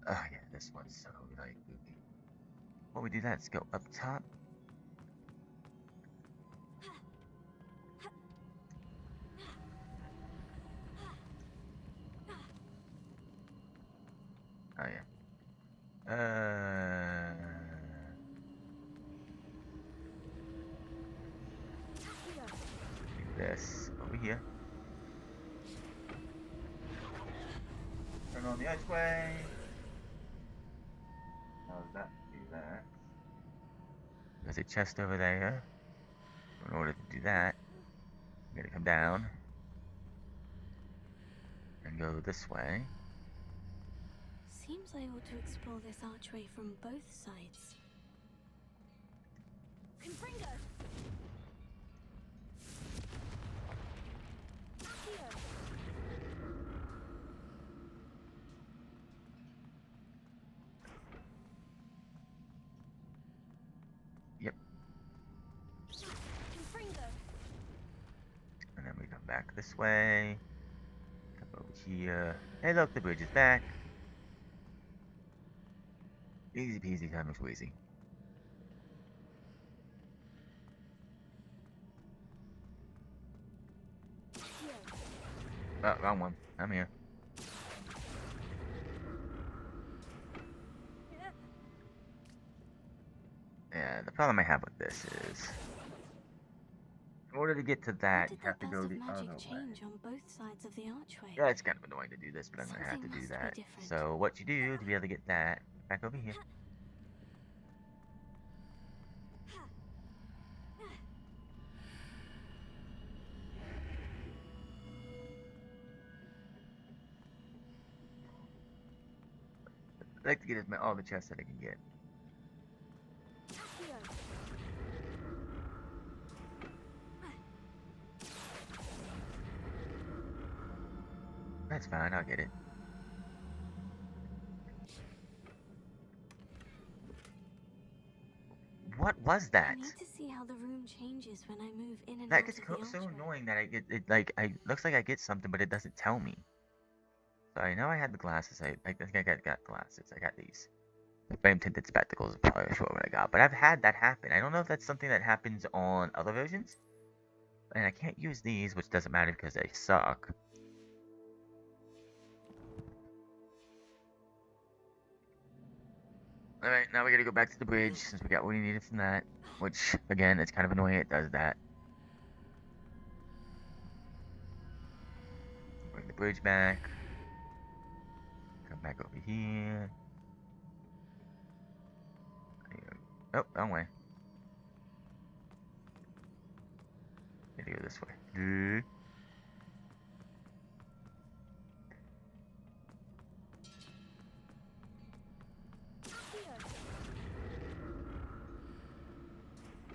Oh yeah, this one's so like goofy. While we do that, let's go up top. Oh yeah. This over here. Turn on the archway. How does that do that? There's a chest over there. In order to do that, I'm gonna come down and go this way. Seems I ought to explore this archway from both sides. Confringo! Yep. And then we come back this way. Come over here. Hey look, the bridge is back. Easy peasy, lemon squeezy. Oh, wrong one. I'm here. Yeah, the problem I have with this is, in order to get to that, you have to go the other way. Change on both sides of the archway. Yeah, it's kind of annoying to do this, but I'm gonna have to do that. So what you do to be able to get that back over here. I like to get all the chests that I can get. That's fine, I'll get it. What was that? I need to see how the room changes when I move in and That out gets of the so archway. annoying that I get it. Like, looks like I get something, but it doesn't tell me. So I know I had the glasses. I think I got glasses. I got these. The frame tinted spectacles is probably what I got. But I've had that happen. I don't know if that's something that happens on other versions. And I can't use these, which doesn't matter because they suck. Alright, now we gotta go back to the bridge since we got what we needed from that. Which, again, it's kind of annoying it does that. Bring the bridge back. Come back over here. Oh, wrong way. Gotta go this way.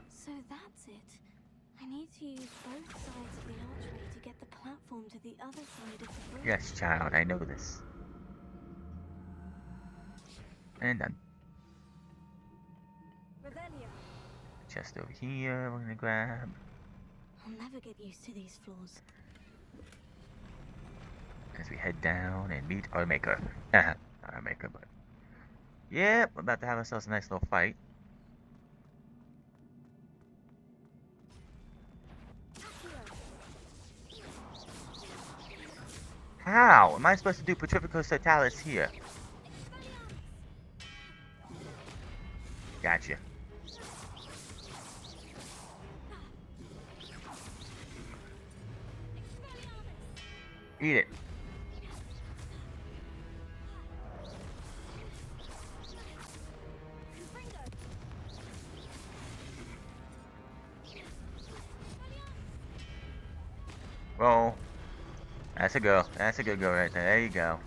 So that's it. I need to use both sides of the archway to get the platform to the other side of the bridge. Yes, child, I know this. And done. Chest over here, we're gonna grab. I'll never get used to these floors. As we head down and meet our maker. Not our maker, but. Yep, we're about to have ourselves a nice little fight. How am I supposed to do Petrificus Totalis here? Gotcha. Eat it. Roll. That's a go. That's a good go right there. There you go.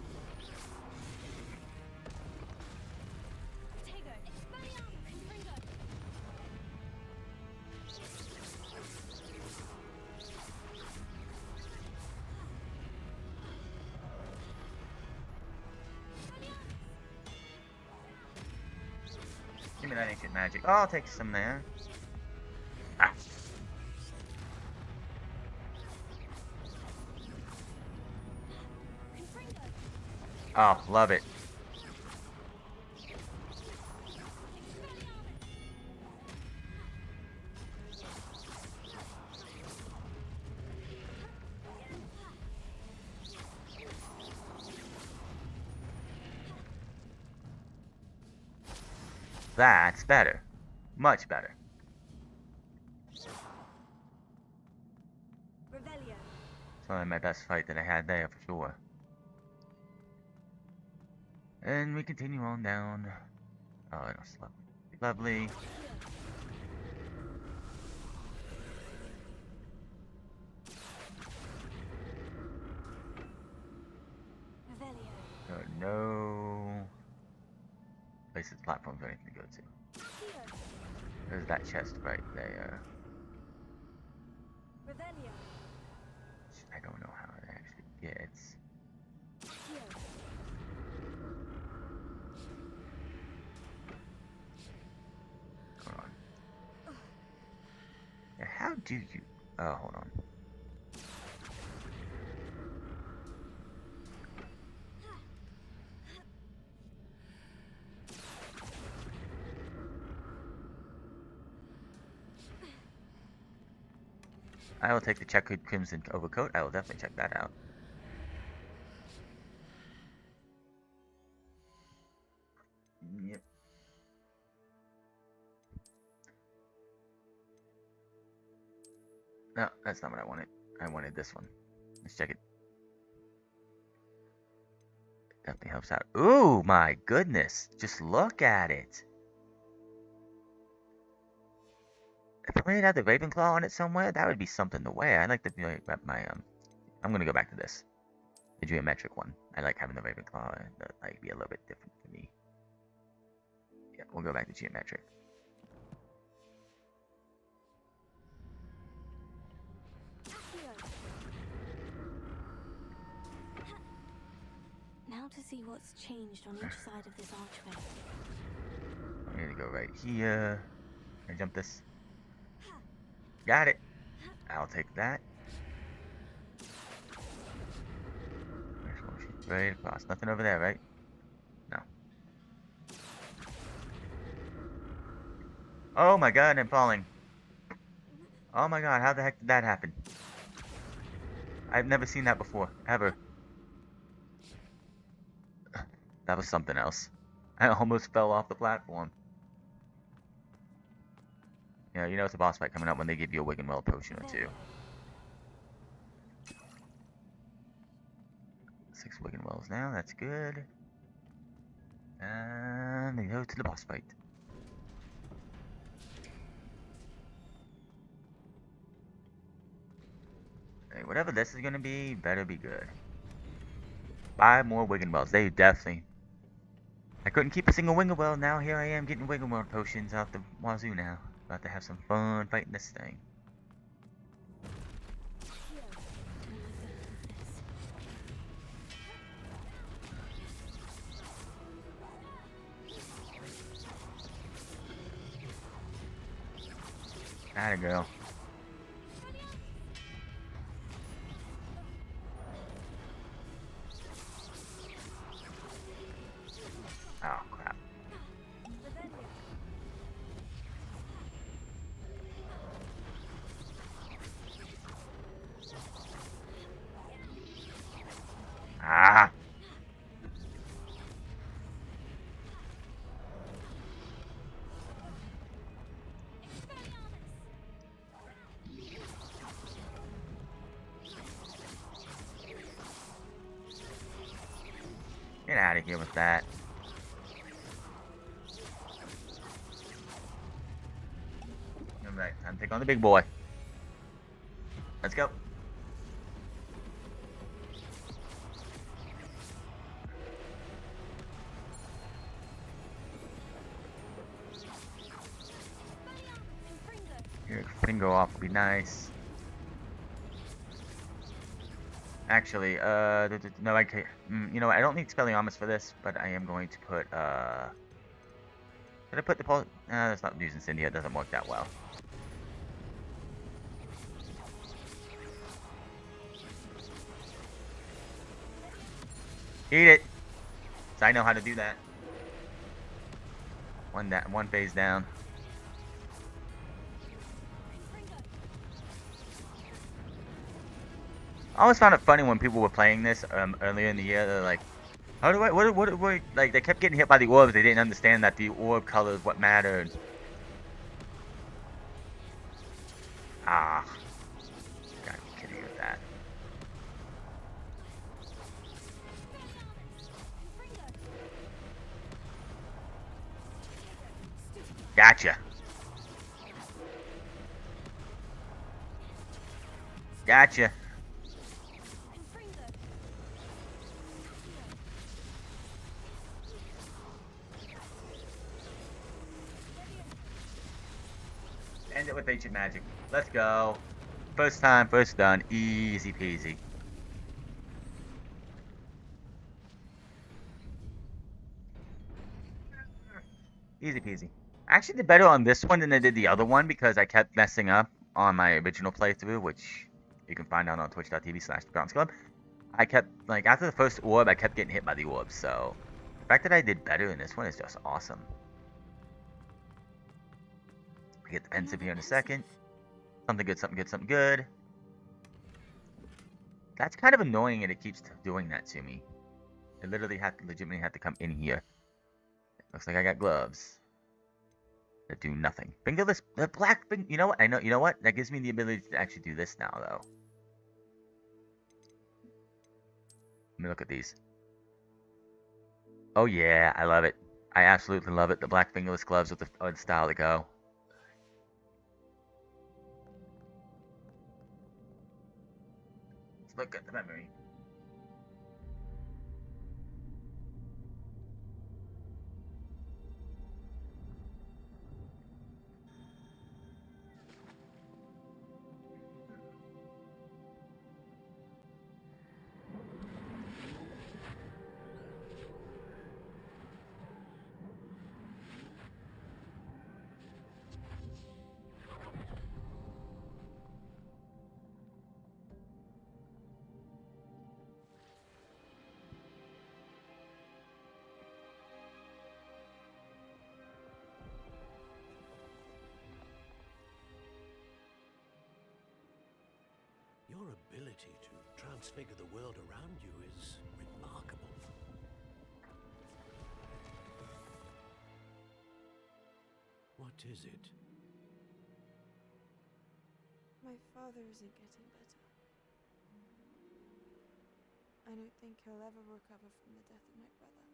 Give me that ancient magic. Oh, I'll take some there. Ah. Oh, love it. That's better. Much better. It's probably my best fight that I had there for sure. And we continue on down. Oh, it's lovely. Lovely. Oh, no places, platforms, or anything to go to. There's that chest right there. I don't know how it actually gets. Hold on. Now, how do you... Oh, hold on. I will take the checkered crimson overcoat. I will definitely check that out. Yep. No, that's not what I wanted. I wanted this one. Let's check it. Definitely helps out. Ooh, my goodness. Just look at it. If I had the Ravenclaw on it somewhere, that would be something to wear. I like to be like my I'm gonna go back to this, the geometric one. I like having the Ravenclaw. That might be a little bit different for me. Yeah, we'll go back to geometric. Now to see what's changed on each side of this archway. I'm gonna go right here. Can I jump this? Got it. I'll take that. Right across. Nothing over there, right? No. Oh my god, I'm falling. Oh my god, how the heck did that happen? I've never seen that before, ever. That was something else. I almost fell off the platform. Yeah, you know it's a boss fight coming up when they give you a Wiggenweld potion or two. 6 Wiggenwells now, that's good. And they go to the boss fight. Hey, whatever this is gonna be, better be good. 5 more Wiggenwells, they definitely... I couldn't keep a single Wiggenweld, now here I am getting Wiggenweld potions out the wazoo now. About to have some fun fighting this thing. Atta girl. Oh, crap. Ah! Get out of here with that. Alright, time to take on the big boy. Let's go. Here, Fringo off would be nice. Actually, no, I can't. You know what? I don't need Expelliarmus for this, but I am going to put, Did I put the pulse? That's not using Cindy. It doesn't work that well. Eat it! So I know how to do that. One phase down. I always found it funny when people were playing this earlier in the year. They're like, "How do I? What? Like they kept getting hit by the orbs. They didn't understand that the orb color is what mattered." Ah, gotta be kidding me with that. Gotcha. Gotcha. End it with ancient magic. Let's go. First time, first done. Easy peasy. Easy peasy. I actually did better on this one than I did the other one because I kept messing up on my original playthrough, which you can find out on twitch.tv/thegauntclub. I kept, like, after the first orb, I kept getting hit by the orb, so the fact that I did better in this one is just awesome. I get the pensive here in a second. Something good, something good, something good. That's kind of annoying and it keeps doing that to me. I literally legitimately have to come in here. Looks like I got gloves that do nothing. Fingerless, the black thing. You know what? You know what? That gives me the ability to actually do this now, though. Let me look at these. Oh yeah, I love it. I absolutely love it. The black fingerless gloves with the style to go. Let's look at the memory. ability to transfigure the world around you is remarkable. What is it? My father isn't getting better. I don't think he'll ever recover from the death of my brother.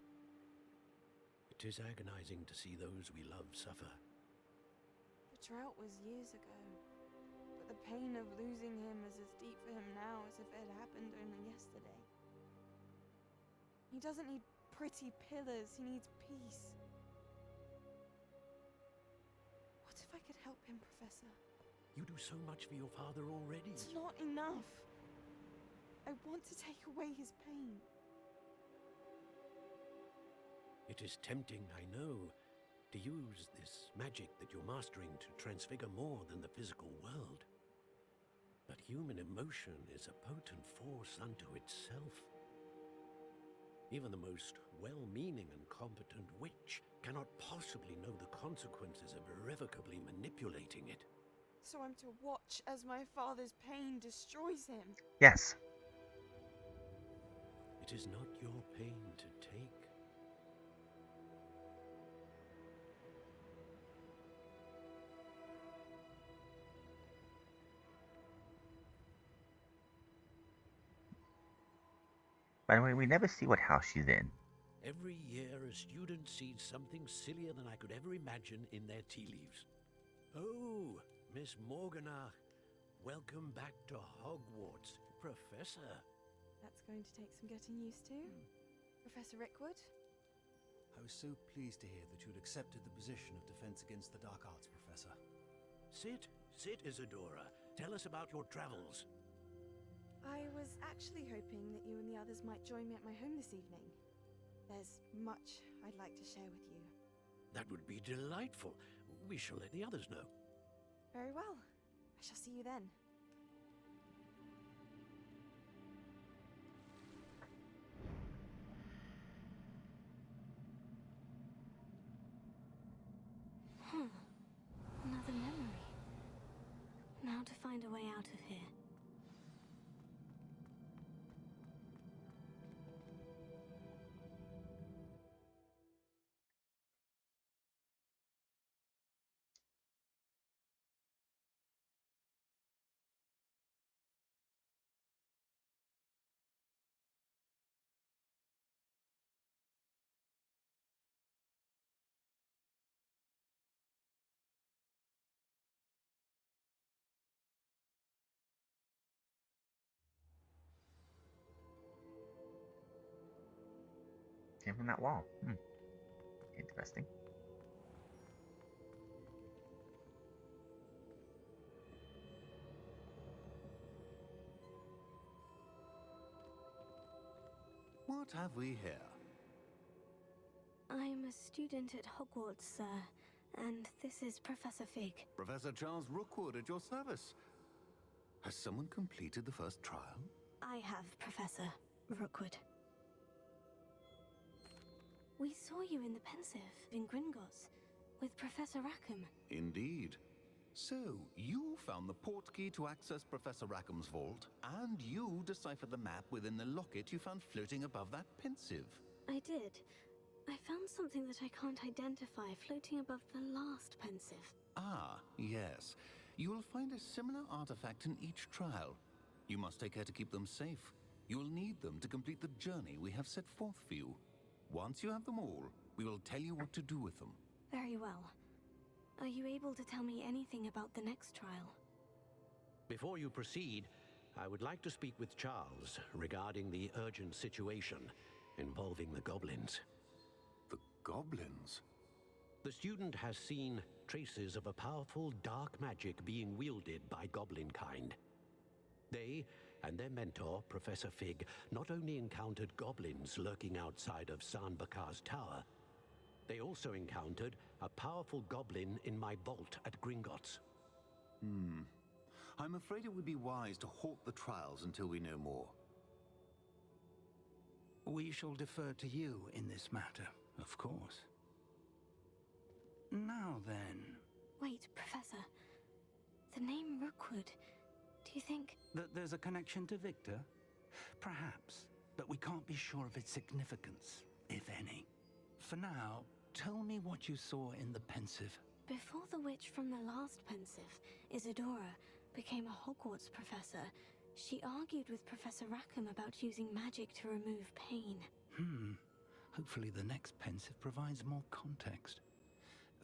It is agonizing to see those we love suffer. The drought was years ago, but the pain of losing him is as deep for him now as if it had happened only yesterday. He doesn't need pretty pillars, he needs peace. What if I could help him, Professor? You do so much for your father already. It's not enough. I want to take away his pain. It is tempting, I know, to use this magic that you're mastering to transfigure more than the physical world. But human emotion is a potent force unto itself. Even the most well-meaning and competent witch cannot possibly know the consequences of irrevocably manipulating it. So I'm to watch as my father's pain destroys him? Yes. It is not your pain to take. By the way, we never see what house she's in. Every year a student sees something sillier than I could ever imagine in their tea leaves. Oh, Miss Morganach, welcome back to Hogwarts, Professor. That's going to take some getting used to. Professor Rickwood? I was so pleased to hear that you'd accepted the position of Defense Against the Dark Arts, Professor. Sit, Isadora. Tell us about your travels. I was actually hoping that you and the others might join me at my home this evening. There's much I'd like to share with you. That would be delightful. We shall let the others know. Very well. I shall see you then. Another memory. Now to find a way out of here. Came from that wall. Interesting. What have we here? I'm a student at Hogwarts, sir, and this is Professor Fig. Professor Charles Rookwood at your service. Has someone completed the first trial? I have, Professor Rookwood. We saw you in the Pensive in Gringotts with Professor Rackham. Indeed. So, you found the portkey to access Professor Rackham's vault, and you deciphered the map within the locket you found floating above that Pensive. I did. I found something that I can't identify floating above the last Pensive. Ah, yes. You will find a similar artifact in each trial. You must take care to keep them safe. You will need them to complete the journey we have set forth for you. Once you have them all, we will tell you what to do with them. Very well. Are you able to tell me anything about the next trial? Before you proceed, I would like to speak with Charles regarding the urgent situation involving the goblins. The goblins? The student has seen traces of a powerful dark magic being wielded by goblin kind. They and their mentor, Professor Fig, not only encountered goblins lurking outside of Sanbakar's tower, they also encountered a powerful goblin in my vault at Gringotts. I'm afraid it would be wise to halt the trials until we know more. We shall defer to you in this matter, of course. Now then... Wait, Professor. The name Rookwood. Do You think? That there's a connection to Victor? Perhaps, but we can't be sure of its significance, if any. For now, tell me what you saw in the pensive. Before the witch from the last pensive, Isadora, became a Hogwarts professor, she argued with Professor Rackham about using magic to remove pain. Hopefully the next pensive provides more context.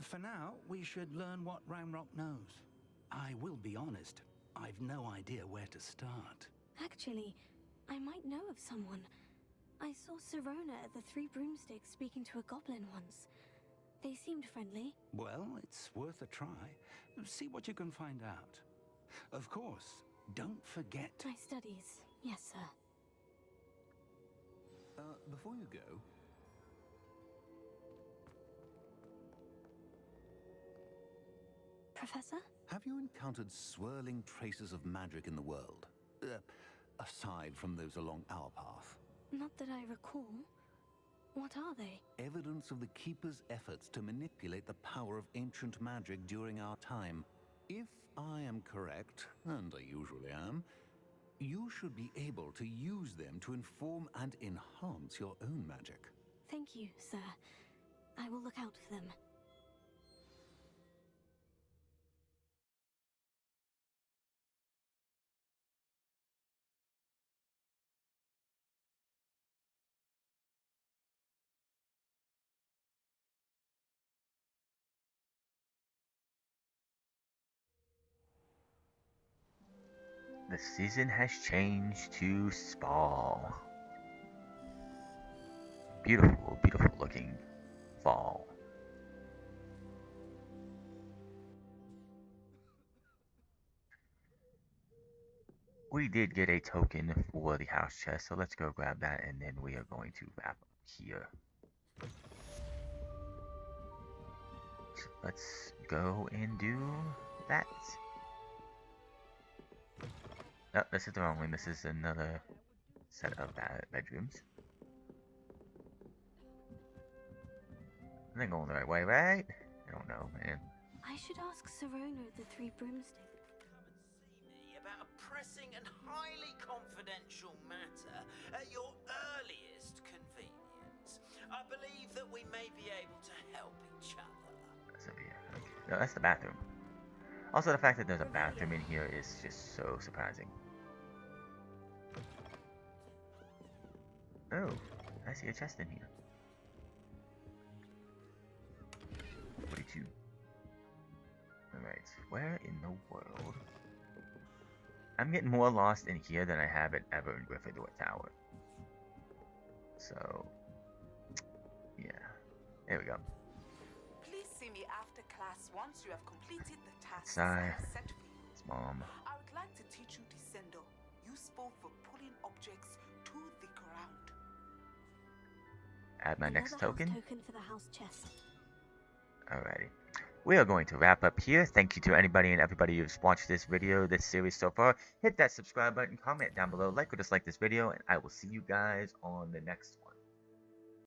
For now, we should learn what Ramrock knows. I will be honest, I've no idea where to start. Actually, I might know of someone. I saw Sirona at the Three Broomsticks speaking to a goblin once. They seemed friendly. Well, it's worth a try. See what you can find out. Of course, don't forget... My studies. Yes, sir. Before you go... Professor? Have you encountered swirling traces of magic in the world? Aside from those along our path? Not that I recall. What are they? Evidence of the Keeper's efforts to manipulate the power of ancient magic during our time. If I am correct, and I usually am, you should be able to use them to inform and enhance your own magic. Thank you, sir. I will look out for them. The season has changed to fall. Beautiful, beautiful looking fall. We did get a token for the house chest, so let's go grab that, and then we are going to wrap up here. So let's go and do that. No, this is the wrong one. This is another set of bedrooms. I think I'm going the right way, right? I don't know, man. I should ask Sirona at the Three Broomsticks. Come and see me about a pressing and highly confidential matter at your earliest convenience. I believe that we may be able to help each other. That's over here. Okay. No, that's the bathroom. Also, the fact that there's a bathroom in here is just so surprising. Oh, I see a chest in here. 42. Alright, where in the world? I'm getting more lost in here than I have ever in Gryffindor Tower. So, yeah. There we go. Please see me after class once you have completed the tasks Sigh. I have set for you. It's Mom. I would like to teach you Descendo, useful for pulling objects to the ground. Add my next token. Token for the house chest. Alrighty. We are going to wrap up here. Thank you to anybody and everybody who's watched this video, this series so far. Hit that subscribe button, comment down below, like or dislike this video, and I will see you guys on the next one.